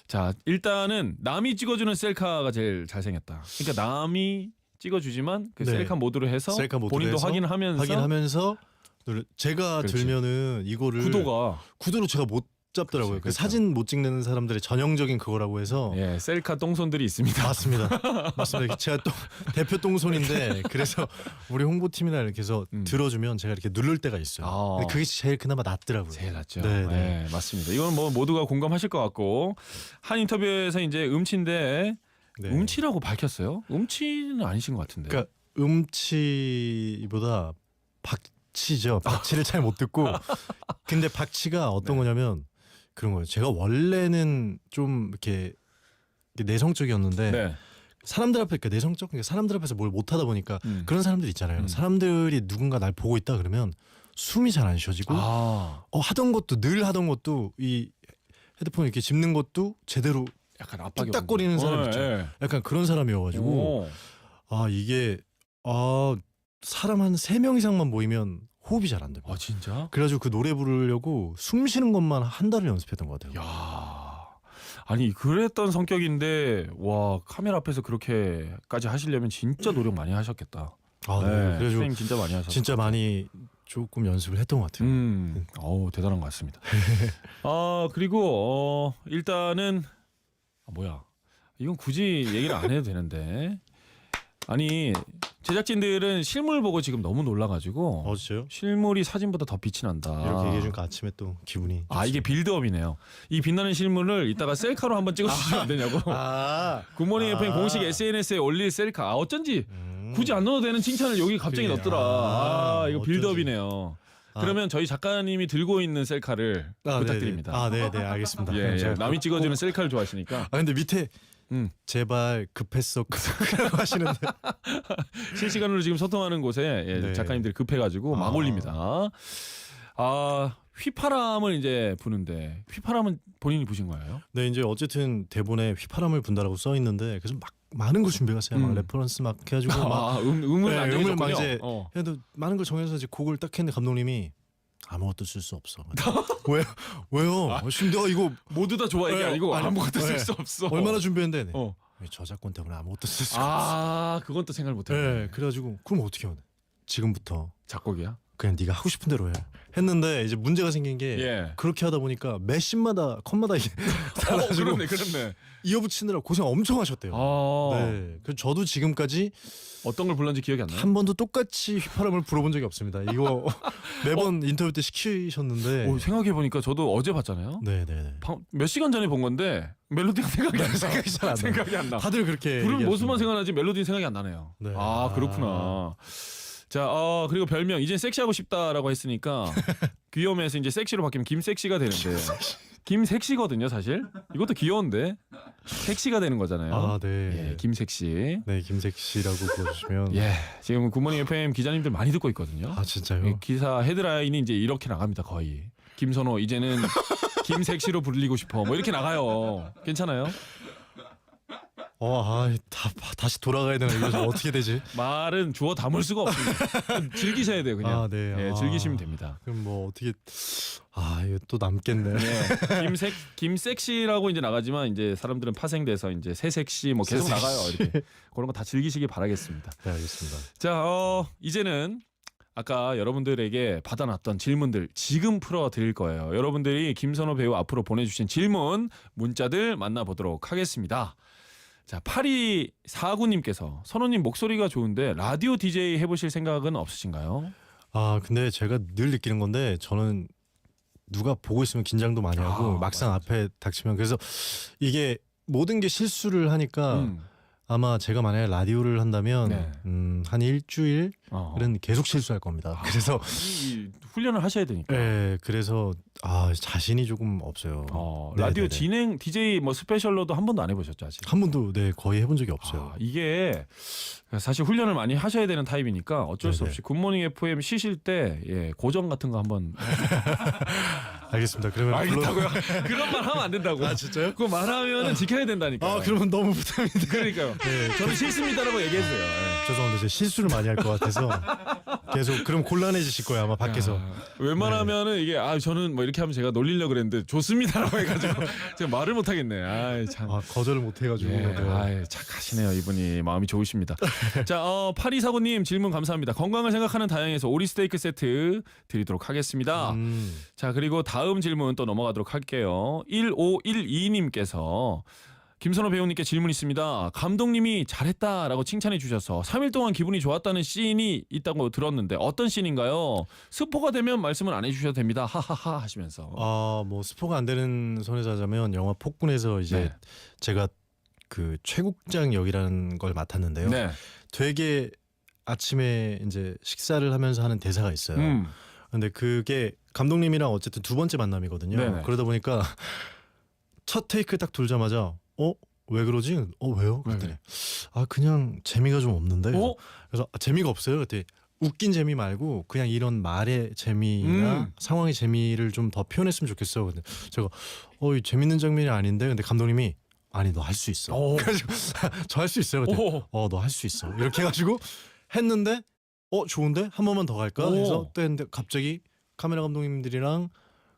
자, 일단은 남이 찍어주는 셀카가 제일 잘생겼다. 그러니까 남이 찍어주지만 그 네. 셀카 모드로 해서 셀카 모드로 본인도 해서 확인하면서 제가 그렇지. 들면은 이거를 구도로 제가 못 잡더라고요. 그렇죠. 사진 못 찍는 사람들의 전형적인 그거라고 해서. 셀카 똥손들이 있습니다. 맞습니다. 제가 또 대표 똥손인데 그래서 우리 홍보팀이나 이렇게 해서 들어주면 제가 이렇게 누를 때가 있어요. 근데 그게 제일 그나마 낫더라고요. 제일 낫죠. 네. 네, 맞습니다. 이건 뭐 모두가 공감하실 것 같고 한 인터뷰에서 이제 음치인데 네. 음치라고 밝혔어요. 음치는 아니신 것 같은데. 그러니까 음치보다 박치죠. 박치를 잘 못 듣고. 근데 박치가 어떤 거냐면 그런 거예요. 제가 원래는 좀 이렇게 내성적이었는데 사람들 앞에 내성적, 그러니까 사람들 앞에서 뭘 못하다 보니까 그런 사람들 있잖아요. 사람들이 누군가 날 보고 있다 그러면 숨이 잘 안 쉬어지고 하던 것도 이 헤드폰 이렇게 짚는 것도 제대로 약간 압박이 뚝딱거리는 사람 있죠. 약간 그런 사람이어가지고 이게 사람 한 3명 이상만 모이면 호흡이 잘 안 돼요. 진짜? 그래가지고 그 노래 부르려고 숨 쉬는 것만 한 달을 연습했던 것 같아요. 아니 그랬던 성격인데 와 카메라 앞에서 그렇게까지 하시려면 진짜 노력 많이 하셨겠다. 네. 그래가지고 트레이닝 진짜 많이 하셨어요. 진짜 많이 조금 연습을 했던 것 같아요. 대단한 것 같습니다. 그리고 일단은 이건 굳이 얘기를 안 해도 되는데 아니 제작진들은 실물 보고 지금 너무 놀라가지고 진짜요? 실물이 사진보다 더 빛이 난다. 이렇게 얘기해주니까 아침에 또 기분이 이게 빌드업이네요. 이 빛나는 실물을 이따가 셀카로 한번 찍어주시면 안 되냐고. 굿모닝 FM 공식 SNS에 올릴 셀카. 어쩐지 굳이 안 넣어도 되는 칭찬을 여기 갑자기 넣었더라. 이거 빌드업이네요. 그러면 저희 작가님이 들고 있는 셀카를 부탁드립니다. 네네 알겠습니다. 예. 남이 찍어주는 셀카를 좋아하시니까. 근데 밑에 제발 급했어 급하고 하시는데 실시간으로 지금 소통하는 곳에 작가님들이 급해가지고 막 올립니다. 휘파람을 이제 부는데 휘파람은 본인이 부신 거예요? 네, 이제 어쨌든 대본에 휘파람을 분다라고 써 있는데 그래서 막 많은 걸 준비했어요. 막 레퍼런스 막 해가지고 막 음을 안 음을 막 정해졌군요. 이제 해도 많은 걸 정해서 이제 곡을 딱 했는데 감독님이 아무것도 쓸 수 없어. 왜요? 지금 내가 이거 모두 다 좋아 이게 아니고 아무것도 쓸 수 없어. 얼마나 준비했는데 저작권 때문에 아무것도 쓸 수 없어. 그건 또 생각을 못했네. 그래가지고 그럼 어떻게 해야 돼? 지금부터 작곡이야? 그냥 네가 하고 싶은 대로 해. 했는데 이제 문제가 생긴 게 그렇게 하다 보니까 매 씬마다 컷마다 이게 달라지고 그렇네. 이어붙이느라 고생 엄청 하셨대요. 네. 그래서 저도 지금까지 어떤 걸 불렀는지 기억이 안 나요? 한 번도 똑같이 휘파람을 불어본 적이 없습니다. 이거 매번 인터뷰 때 시키셨는데 생각해보니까 저도 어제 봤잖아요. 네네네. 몇 시간 전에 본 건데 멜로디가 생각이 안 나. 생각이 안 나. 다들 그렇게 부른 모습만 생각나지 멜로디는 생각이 안 나네요. 네. 그렇구나. 자, 그리고 별명 이제 섹시하고 싶다라고 했으니까 귀염에서 이제 섹시로 바뀌면 김섹시가 되는데 김색시거든요, 사실. 이것도 귀여운데 색시가 되는 거잖아요. 아, 네. 예, 김색시. 네, 김색시라고 불러주시면. 예, 지금 굿모닝 FM 기자님들 많이 듣고 있거든요. 아, 진짜요? 예, 기사 헤드라인이 이제 이렇게 나갑니다, 거의. 김선호 이제는 김색시로 불리고 싶어. 뭐 이렇게 나가요. 괜찮아요? 다시 돌아가야 되나 이거 좀 어떻게 되지? 말은 주워 담을 수가 없습니다. 즐기셔야 돼요, 그냥. 아, 네. 예, 즐기시면 됩니다. 그럼 뭐 어떻게 이거 또 남겠네. 네. 김색시라고 이제 나가지만 이제 사람들은 파생돼서 이제 새색시 뭐 계속 새색시. 나가요. 이렇게 그런 거 다 즐기시기 바라겠습니다. 네, 알겠습니다. 자, 이제는 아까 여러분들에게 받아놨던 질문들 지금 풀어드릴 거예요. 여러분들이 김선호 배우 앞으로 보내주신 질문 문자들 만나보도록 하겠습니다. 자, 8249님께서 선호님 목소리가 좋은데 라디오 DJ 해보실 생각은 없으신가요? 근데 제가 늘 느끼는 건데 저는 누가 보고 있으면 긴장도 많이 하고 막상 앞에 닥치면 그래서 이게 모든 게 실수를 하니까 아마 제가 만약에 라디오를 한다면 네. 한 일주일은 계속 실수할 겁니다. 그래서 이 훈련을 하셔야 되니까. 네, 그래서 자신이 조금 없어요. 라디오 네네네. 진행 DJ 뭐 스페셜로도 한 번도 안 해보셨죠 아직? 한 번도 거의 해본 적이 없어요. 이게 사실 훈련을 많이 하셔야 되는 타입이니까 어쩔 수 네네. 없이 굿모닝 FM 쉬실 때 고정 같은 거 한번. 알겠습니다. 그러면 알겠다고요? 그런 말 하면 안 된다고. 아, 진짜요? 그거 말하면은 지켜야 된다니까. 그러면 너무 부담입니다. 그러니까요. 네, 저는 싫습니다라고 얘기했어요. 예. 죄송한데 제가 실수를 많이 할 것 같아서 계속 그럼 곤란해지실 거예요 아마 밖에서. 웬만하면은 이게 저는 뭐 이렇게 하면 제가 놀리려고 그랬는데 좋습니다라고 해가지고 제가 말을 못 하겠네. 참. 거절을 못 해가지고. 네. 착하시네요. 이분이 마음이 좋으십니다. 자, 8249님 질문 감사합니다. 건강을 생각하는 다양에서 오리 스테이크 세트 드리도록 하겠습니다. 자, 그리고 다음 질문 또 넘어가도록 할게요. 1512님께서 김선호 배우님께 질문 있습니다. 감독님이 잘했다라고 칭찬해 주셔서 3일 동안 기분이 좋았다는 씬이 있다고 들었는데 어떤 씬인가요? 스포가 되면 말씀을 안 해주셔도 됩니다. 하하하 하시면서. 뭐 스포가 안 되는 선에서 하자면 영화 폭군에서 이제 제가 그 최국장 역이라는 걸 맡았는데요. 네. 되게 아침에 이제 식사를 하면서 하는 대사가 있어요. 근데 그게 감독님이랑 어쨌든 두 번째 만남이거든요. 네네. 그러다 보니까 첫 테이크 딱 돌자마자 왜 그러지? 왜요? 그랬더니 그냥 재미가 좀 없는데. 그래서 재미가 없어요. 그때 웃긴 재미 말고 그냥 이런 말의 재미나 상황의 재미를 좀 더 표현했으면 좋겠어요. 근데 제가 이 재밌는 장면이 아닌데 근데 감독님이 아니 너 할 수 있어. 그래가지고 저 할 수 있어요. 그때 너 할 수 있어. 이렇게 해가지고 했는데 좋은데 한 번만 더 갈까 해서 또 했는데 갑자기 카메라 감독님들이랑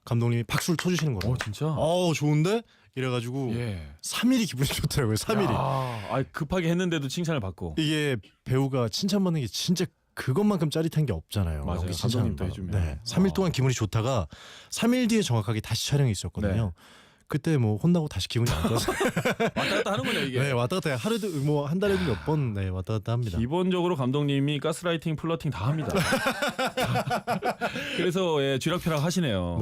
감독님이 박수를 쳐주시는 거예요. 진짜? 좋은데? 이래가지고 3일이 기분이 좋더라고요. 3일이. 급하게 했는데도 칭찬을 받고. 이게 배우가 칭찬받는 게 진짜 그것만큼 짜릿한 게 없잖아요. 맞아요. 연기 감독님도 칭찬받는 해주면. 거. 3일 동안 기분이 좋다가 3일 뒤에 정확하게 다시 촬영이 있었거든요. 그때 뭐 혼나고 다시 기분이 안 좋아서 왔다 갔다 하는군요 이게. 네, 왔다 갔다 하루도 뭐 한 달에도 몇 번 왔다 갔다 합니다. 기본적으로 감독님이 가스라이팅, 플러팅 다 합니다. 그래서 쥐락펴락 하시네요.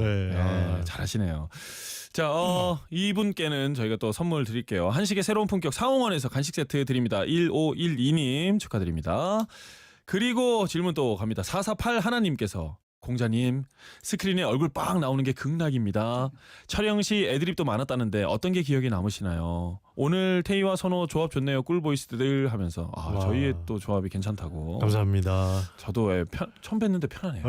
잘하시네요. 자, 이분께는 저희가 또 선물 드릴게요. 한식의 새로운 품격 상홍원에서 간식 세트 드립니다. 1512님 축하드립니다. 그리고 질문 또 갑니다. 448 하나님께서 공자님 스크린에 얼굴 빡 나오는 게 극락입니다. 촬영 시 애드립도 많았다는데 어떤 게 기억에 남으시나요? 오늘 태희와 선호 조합 좋네요. 꿀보이스들 하면서 저희의 또 조합이 괜찮다고. 감사합니다. 저도 처음 뵀는데 편하네요.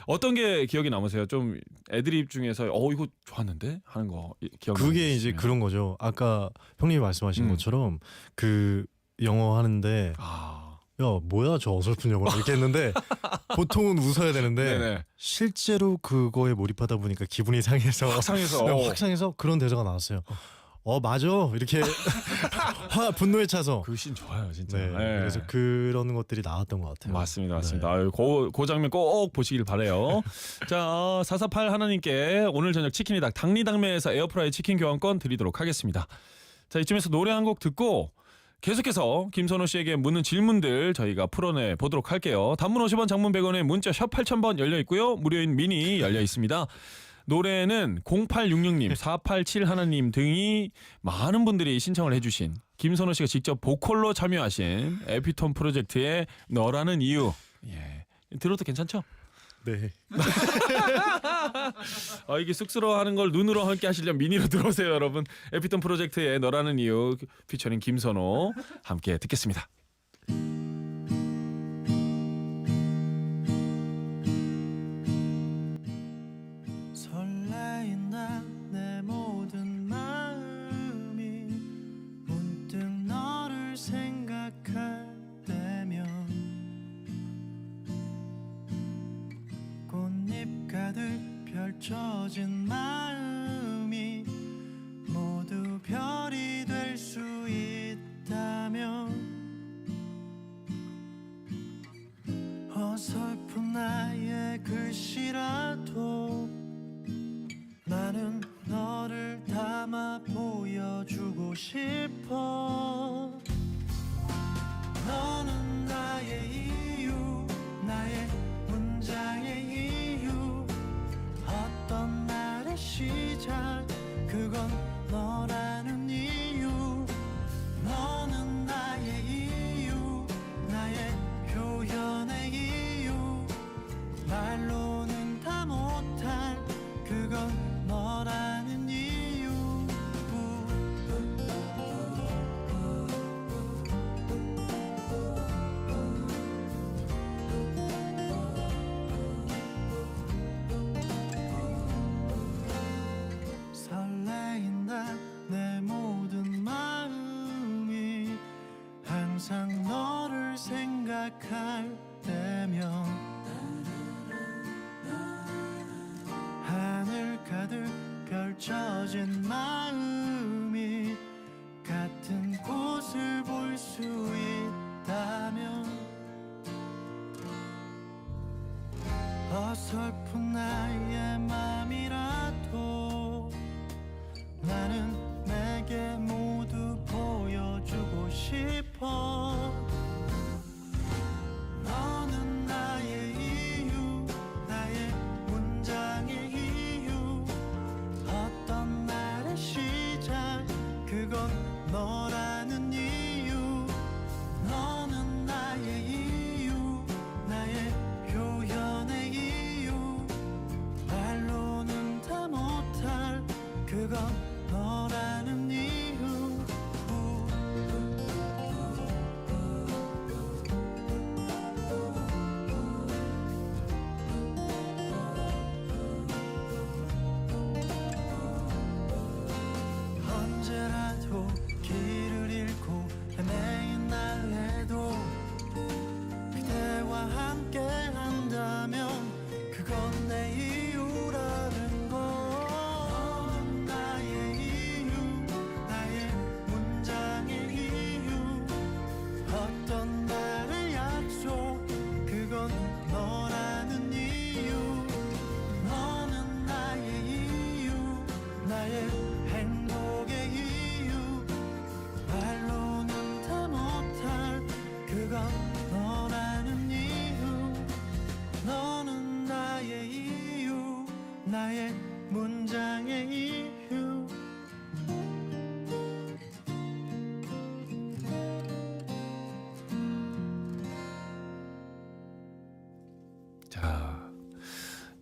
어떤 게 기억에 남으세요? 좀 애드립 중에서 이거 좋았는데 하는 거 기억이 그게 이제 그런 거죠. 아까 형님이 말씀하신 것처럼 그 영어 하는데 야 뭐야 저 어설픈 영어 이렇게 했는데 보통은 웃어야 되는데 실제로 그거에 몰입하다 보니까 기분이 상해서 확 상해서 그런 대사가 나왔어요. 맞아 이렇게 분노에 차서 그 씬 좋아요 진짜. 그래서 그런 것들이 나왔던 것 같아요. 맞습니다. 그 장면 꼭 보시길 바래요. 자, 448 하나님께 오늘 저녁 치킨이 닭 당리당면에서 에어프라이 치킨 교환권 드리도록 하겠습니다. 자, 이쯤에서 노래 한 곡 듣고 계속해서 김선호 씨에게 묻는 질문들 저희가 풀어내 보도록 할게요. 단문 50원, 장문 100원에 문자 샵 8000번 열려 있고요. 무료인 미니 열려 있습니다. 노래는 0866님, 487 하나님 등이 많은 분들이 신청을 해주신 김선호 씨가 직접 보컬로 참여하신 에피톤 프로젝트의 너라는 이유. 들어도 괜찮죠? 네. 이게 쑥스러워하는 걸 눈으로 함께 하시려면 미니로 들어오세요, 여러분. 에피톤 프로젝트의 너라는 이유 피처링 김선호 함께 듣겠습니다. 설레인다 내 모든 마음이 문득 너를 생각할 때면 꽃잎 가득 펼쳐진 마음이 모두 별이 될 수 있다면 어설픈 나의 글씨라도 나는 너를 담아 보여주고 싶어. 너는 나의 이유, 나의 문장의 이유. 어떤 날의 시작, 그건 너라는 이유. 너는 나의 이유, 나의 표현의 이유. 말로는 다 못할 그건 너라는 이유. 설레인다 내 모든 마음이 항상 너를 생각할 때면 하늘 가득 펼쳐진 마음이 같은 곳을 볼 수 있다면 어설픈 나의 맘이라도 나는 내게 모두 보여주고 싶어. 너는 나의 이유, 나의 문장의 이유. 어떤 날의 시작, 그건 너라는 이유. 너는 나의 이유, 나의 표현의 이유. 말로는 다 못할 그건 너라는 이유. 언제라도 길을 잃고 헤매인 날에도 그대와 함께 한다면 그건 내 이유라는 걸. 너는 나의 이유, 나의 문장의 이유. 어떤 날의 약속, 그건 너라는 이유. 너는 나의 이유, 나의 행복의 이유. 말로는 다 못할 그건 너라는 이유. 너는 나의 이유, 나의 문장의 이유. 자,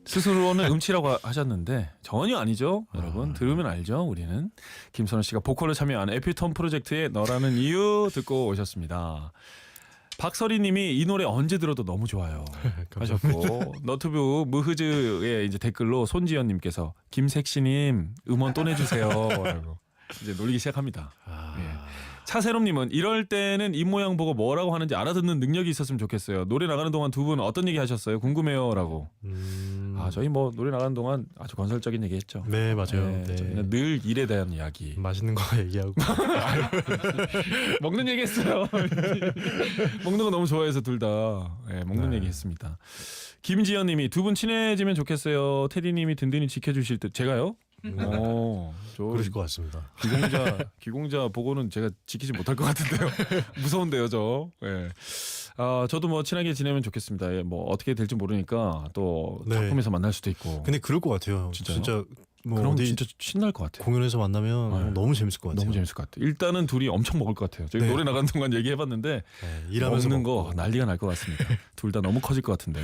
스스로는 음치라고 하셨는데 전혀 아니죠, 여러분. 들으면 알죠. 우리는 김선호 씨가 보컬로 참여한 에피톤 프로젝트의 너라는 이유 듣고 오셨습니다. 박설희님이 이 노래 언제 들어도 너무 좋아요 하셨고, 너튜브 무흐즈의 이제 댓글로 손지연님께서 김색시님 음원 또 내주세요 라고 이제 놀리기 시작합니다. 예. 차세롬님은 이럴 때는 입 모양 보고 뭐라고 하는지 알아듣는 능력이 있었으면 좋겠어요. 노래 나가는 동안 두 분 어떤 얘기 하셨어요? 궁금해요라고. 저희 뭐 노래 나가는 동안 아주 건설적인 얘기했죠. 네, 맞아요. 네, 네. 저희는 늘 일에 대한 이야기. 맛있는 거 얘기하고 먹는 얘기했어요. 먹는 거 너무 좋아해서 둘 다 먹는 얘기했습니다. 김지연님이 두 분 친해지면 좋겠어요. 테디님이 든든히 지켜주실 듯. 제가요? 저 그러실 것 같습니다. 귀공자 보고는 제가 지키지 못할 것 같은데요. 무서운데요, 저. 예. 저도 뭐 친하게 지내면 좋겠습니다. 예, 뭐 어떻게 될지 모르니까 또 네. 작품에서 만날 수도 있고. 근데 그럴 것 같아요. 진짜요? 진짜 뭐 그럼 어디 진짜 신날 것 같아요. 공연에서 만나면 네. 너무 재밌을 것 같아요. 너무 재밌을 것 같아요. 일단은 둘이 엄청 먹을 것 같아요. 저희 네. 노래 나가는 동안 얘기해봤는데 네, 일하면서 먹는 먹고. 거 난리가 날 것 같습니다. 둘 다 너무 커질 것 같은데.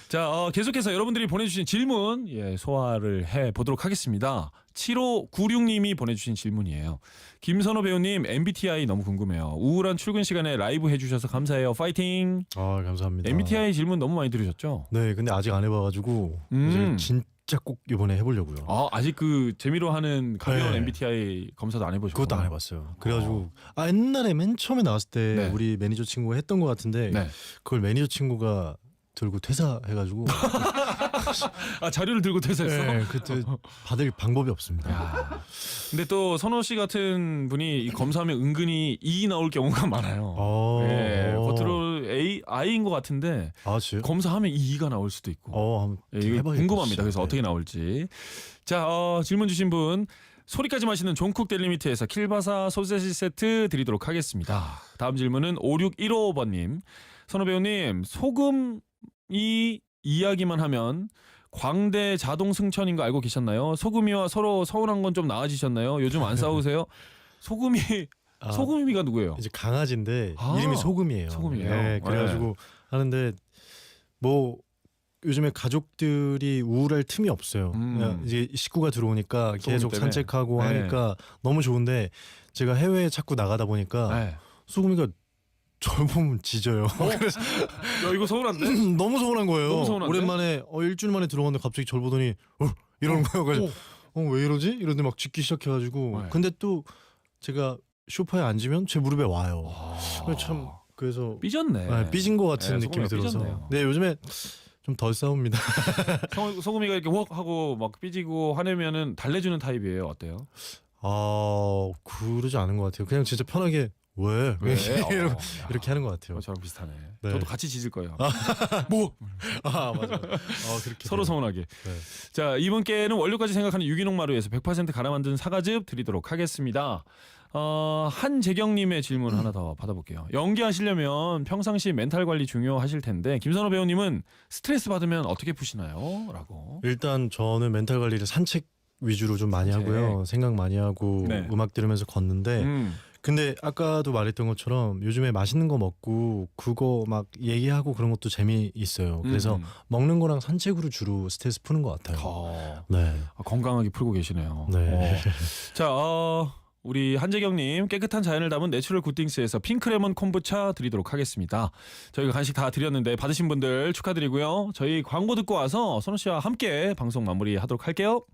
자, 계속해서 여러분들이 보내주신 질문 소화를 해보도록 하겠습니다. 7596님이 보내주신 질문이에요. 김선호 배우님 MBTI 너무 궁금해요. 우울한 출근 시간에 라이브 해주셔서 감사해요. 파이팅. 아 감사합니다. MBTI 질문 너무 많이 들으셨죠? 네, 근데 아직 안 해봐가지고 이제 진짜 꼭 이번에 해보려고요. 아직 그 재미로 하는 가벼운 네. MBTI 검사도 안 해보셨고. 그것도 안 해봤어요. 그래가지고 옛날에 맨 처음에 나왔을 때 네. 우리 매니저 친구가 했던 것 같은데 네. 그걸 매니저 친구가 들고 퇴사해가지고 자료를 들고 퇴사했어? 네, 그때 받을 방법이 없습니다. 야. 근데 또 선호 씨 같은 분이 이 검사하면 은근히 E 나올 경우가 많아요. 네, 겉으로 I인 것 같은데 진짜요? 검사하면 E가 나올 수도 있고. 한번 이거 해봐야겠다, 궁금합니다. 진짜. 그래서 네. 어떻게 나올지. 자, 질문 주신 분 소리까지 마시는 존쿡 델리미트에서 킬바사 소세지 세트 드리도록 하겠습니다. 다음 질문은 5615번님. 선호 배우님, 소금이 이야기만 하면 광대 자동 승천인 거 알고 계셨나요? 소금이와 서로 서운한 건 좀 나아지셨나요? 요즘 안 싸우세요? 소금이가 누구예요? 이제 강아지인데 이름이 소금이에요. 소금이에요. 네, 그래가지고 하는데 뭐 요즘에 가족들이 우울할 틈이 없어요. 그냥 이제 식구가 들어오니까 계속 때문에. 산책하고 네. 하니까 너무 좋은데 제가 해외에 자꾸 나가다 보니까 네. 소금이가 절 보면 짖어요. 그래서 야, 이거 서운한데? 너무 서운한 거예요. 너무 서운한데? 오랜만에 일주일 만에 들어갔는데 갑자기 절 보더니 이러는 거예요. 그래서 왜 이러지? 이러는데 막 짖기 시작해가지고 네. 근데 또 제가 소파에 앉으면 제 무릎에 와요. 그래서 삐졌네. 네, 삐진 것 같은 네, 느낌이 소금이가 들어서. 삐졌네요. 네, 요즘에 좀 덜 싸웁니다. 소금이가 이렇게 웍 하고 막 삐지고 화내면은 달래주는 타입이에요. 어때요? 그러지 않은 것 같아요. 그냥 진짜 편하게 왜? 이렇게 하는 것 같아요. 저랑 비슷하네. 네. 저도 같이 짖을 거예요. 뭐? 맞아. 그렇게 서로 돼요. 서운하게. 네. 자, 이분께는 원료까지 생각하는 유기농 마루에서 100% 갈아 만든 사과즙 드리도록 하겠습니다. 한재경님의 질문 하나 더 받아볼게요. 연기하시려면 평상시 멘탈 관리 중요하실 텐데 김선호 배우님은 스트레스 받으면 어떻게 푸시나요? 라고. 일단 저는 멘탈 관리를 산책 위주로 좀 많이 산책. 하고요. 생각 많이 하고 네. 음악 들으면서 걷는데 근데 아까도 말했던 것처럼 요즘에 맛있는 거 먹고 그거 막 얘기하고 그런 것도 재미있어요. 그래서 먹는 거랑 산책으로 주로 스트레스 푸는 것 같아요. 네. 건강하게 풀고 계시네요. 네. 자, 우리 한재경님 깨끗한 자연을 담은 내추럴 굿띵스에서 핑크레몬 콤부차 드리도록 하겠습니다. 저희가 간식 다 드렸는데 받으신 분들 축하드리고요. 저희 광고 듣고 와서 선호 씨와 함께 방송 마무리하도록 할게요.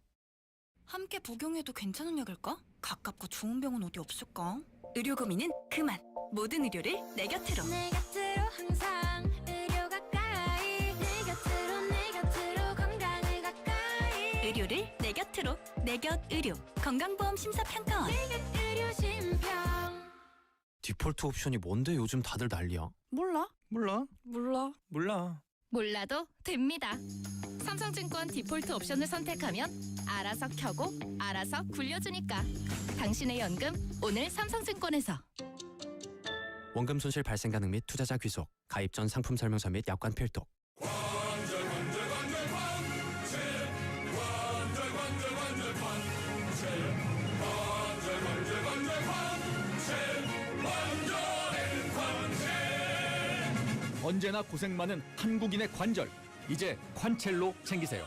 함께 복용해도 괜찮은 약일까? 가깝고 좋은 병원 어디 없을까? 의료 고민은 그만. 모든 의료를 내 곁으로. 내 곁으로 항상 의료 가까이 내 곁으로 건강을 가까이 의료를 내 곁으로. 내 곁 의료. 건강보험 심사평가원. 내 곁 의료 심평 디폴트 옵션이 뭔데 요즘 다들 난리야? 몰라. 몰라도 됩니다. 삼성증권 디폴트 옵션을 선택하면 알아서 켜고 알아서 굴려주니까. 당신의 연금 오늘 삼성증권에서. 원금 손실 발생 가능 및 투자자 귀속. 가입 전 상품 설명서 및 약관 필독. 언제나 고생 많은 한국인의 관절, 이제 관첼로 챙기세요.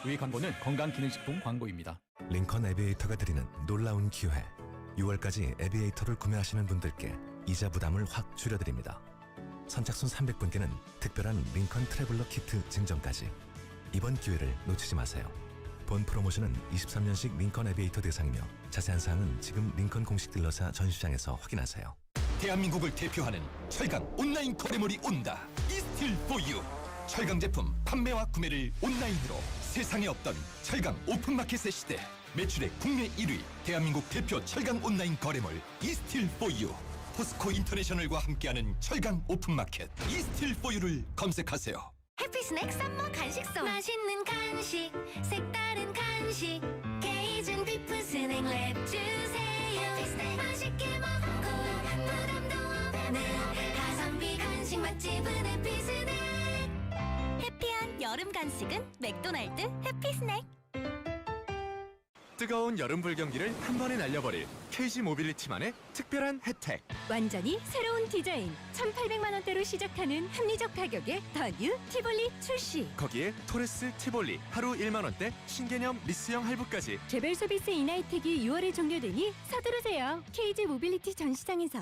이 광고는 건강기능식품 광고입니다. 링컨 에비에이터가 드리는 놀라운 기회. 6월까지 에비에이터를 구매하시는 분들께 이자 부담을 확 줄여드립니다. 선착순 300분께는 특별한 링컨 트래블러 키트 증정까지. 이번 기회를 놓치지 마세요. 본 프로모션은 23년식 링컨 에비에이터 대상이며 자세한 사항은 지금 링컨 공식 딜러사 전시장에서 확인하세요. 대한민국을 대표하는 철강 온라인 거래몰이 온다. 이스틸 포유. 철강 제품 판매와 구매를 온라인으로 세상에 없던 철강 오픈마켓의 시대. 매출의 국내 1위 대한민국 대표 철강 온라인 거래몰 이스틸 포유. 포스코 인터내셔널과 함께하는 철강 오픈마켓 이스틸 포유를 검색하세요. 해피스낵 썸머 간식송 맛있는 간식 색다른 간식 케이준 비프 스낵 랩 주세요. 해피스낵 맛있게 먹고 부담도 없는 가성비 간식 맛집은 해피스낵. 해피한 여름 간식은 맥도날드 해피스낵. 뜨거운 여름 불경기를 한 번에 날려버릴 KG 모빌리티만의 특별한 혜택. 완전히 새로운 디자인 1,800만 원대로 시작하는 합리적 가격의 더 뉴 티볼리 출시. 거기에 토레스 티볼리 하루 1만 원대 신개념 리스형 할부까지. 개별 서비스 인하 혜택이 6월에 종료되니 서두르세요. KG 모빌리티 전시장에서.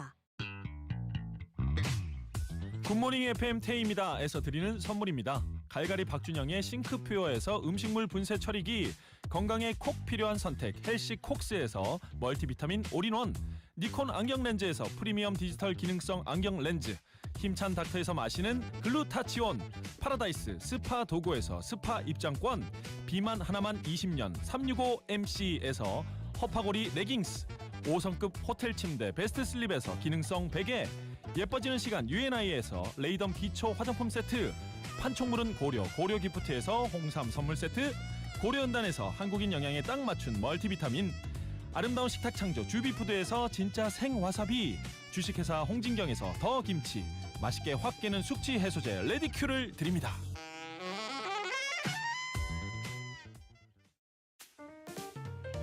굿모닝 FM 태희입니다에서 드리는 선물입니다. 갈갈이 박준영의 싱크퓨어에서 음식물 분쇄 처리기, 건강에 콕 필요한 선택 헬시 콕스에서 멀티비타민 올인원, 니콘 안경 렌즈에서 프리미엄 디지털 기능성 안경 렌즈, 힘찬 닥터에서 마시는 글루타치온, 파라다이스 스파 도구에서 스파 입장권, 비만 하나만 20년 365MC에서 허파고리 레깅스, 5성급 호텔 침대 베스트 슬립에서 기능성 베개, 예뻐지는 시간 U&I에서 레이덤 기초 화장품 세트, 판촉물은 고려 기프트에서 홍삼 선물 세트, 고려연단에서 한국인 영양에 딱 맞춘 멀티비타민, 아름다운 식탁 창조 주비푸드에서 진짜 생와사비, 주식회사 홍진경에서 더 김치, 맛있게 확 깨는 숙취 해소제 레디큐를 드립니다.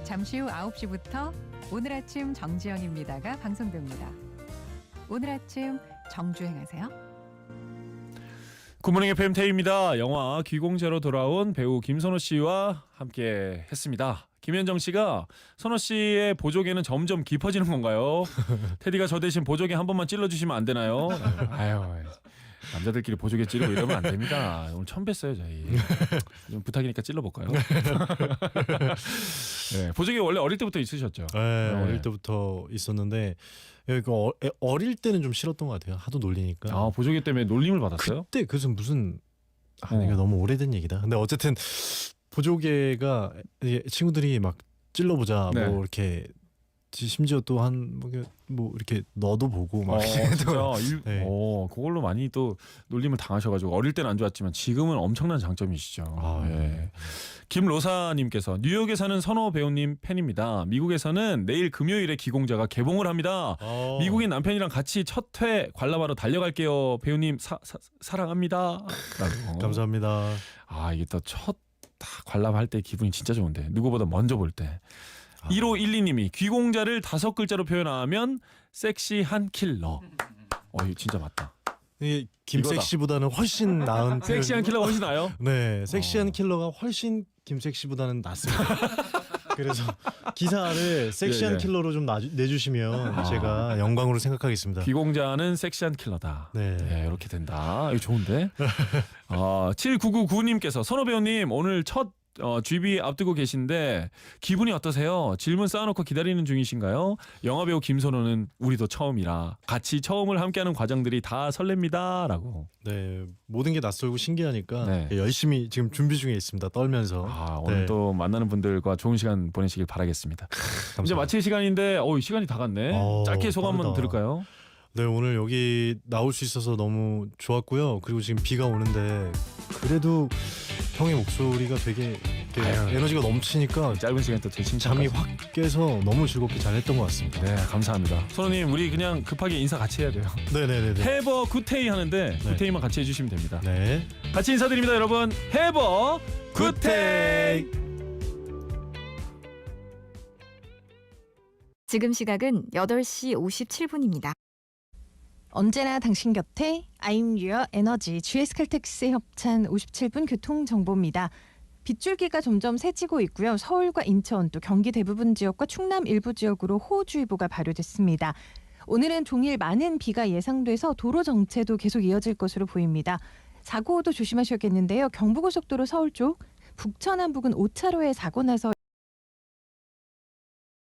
잠시 후 9시부터 오늘 아침 정지영입니다가 방송됩니다. 오늘 아침 정주행하세요. 굿모닝 FM 태희입니다. 영화 귀공자로 돌아온 배우 김선호 씨와 함께 했습니다. 김현정 씨가 선호 씨의 보조개는 점점 깊어지는 건가요? 테디가 저 대신 보조개 한 번만 찔러주시면 안 되나요? 아유, 남자들끼리 보조개 찌르고 이러면 안 됩니다. 오늘 처음 뵀어요 저희. 좀 부탁이니까 찔러볼까요? 네, 보조개 원래 어릴 때부터 있으셨죠? 네, 어릴 때부터 있었는데 어릴 때는 좀 싫었던 것 같아요. 하도 놀리니까. 아, 보조개 때문에 놀림을 받았어요? 그때 그래서 무슨 이거 너무 오래된 얘기다. 근데 어쨌든 보조개가 친구들이 막 찔러보자 네. 뭐 이렇게 심지어 또 한 뭐 이렇게 너도 보고 막 진짜 네. 그걸로 많이 또 놀림을 당하셔가지고 어릴 때는 안 좋았지만 지금은 엄청난 장점이시죠. 네. 김로사님께서 뉴욕에 사는 선호 배우님 팬입니다. 미국에서는 내일 금요일에 귀공자가 개봉을 합니다. 미국인 남편이랑 같이 첫 회 관람하러 달려갈게요. 배우님 사랑합니다. 라고. 감사합니다. 아, 이게 또 첫 관람할 때 기분이 진짜 좋은데 누구보다 먼저 볼 때. 1512님이 귀공자를 5글자로 표현하면 섹시한 킬러. 이거 진짜 맞다. 이게 김섹시보다는 훨씬 나은 섹시한 킬러가 훨씬 나아요? 네, 섹시한 킬러가 훨씬 김섹시보다는 낫습니다. 그래서 기사를 섹시한 킬러로 좀 내주시면 제가 영광으로 생각하겠습니다. 귀공자는 섹시한 킬러다. 네, 이렇게 된다. 이거 좋은데. 7999님께서 선호 배우님 오늘 첫 GB 앞두고 계신데 기분이 어떠세요? 질문 쌓아놓고 기다리는 중이신가요? 영화배우 김선호는 우리도 처음이라 같이 처음을 함께하는 과정들이 다 설렙니다. 라고. 네, 모든 게 낯설고 신기하니까 네. 열심히 지금 준비 중에 있습니다. 떨면서. 오늘 또 만나는 분들과 좋은 시간 보내시길 바라겠습니다. 이제 마칠 시간인데 시간이 다 갔네. 짧게 소감 한번 들을까요? 네, 오늘 여기 나올 수 있어서 너무 좋았고요. 그리고 지금 비가 오는데 그래도 형의 목소리가 되게 에너지가 넘치니까 짧은 시간 또 잠이 확 깨서 너무 즐겁게 잘했던 것 같습니다. 네, 감사합니다. 선호님, 우리 그냥 급하게 인사 같이 해야 돼요. 네네네. 해버 굿데이 하는데 네. 굿데이만 같이 해주시면 됩니다. 네. 같이 인사드립니다, 여러분. 해버 굿데이. 지금 시각은 8시 57분입니다. 언제나 당신 곁에 I'm Your Energy GS-칼텍스의 협찬 57분 교통정보입니다. 빗줄기가 점점 세지고 있고요. 서울과 인천 또 경기 대부분 지역과 충남 일부 지역으로 호우주의보가 발효됐습니다. 오늘은 종일 많은 비가 예상돼서 도로 정체도 계속 이어질 것으로 보입니다. 사고도 조심하셔야겠는데요. 경부고속도로 서울 쪽 북천안 부근 5차로에 사고 나서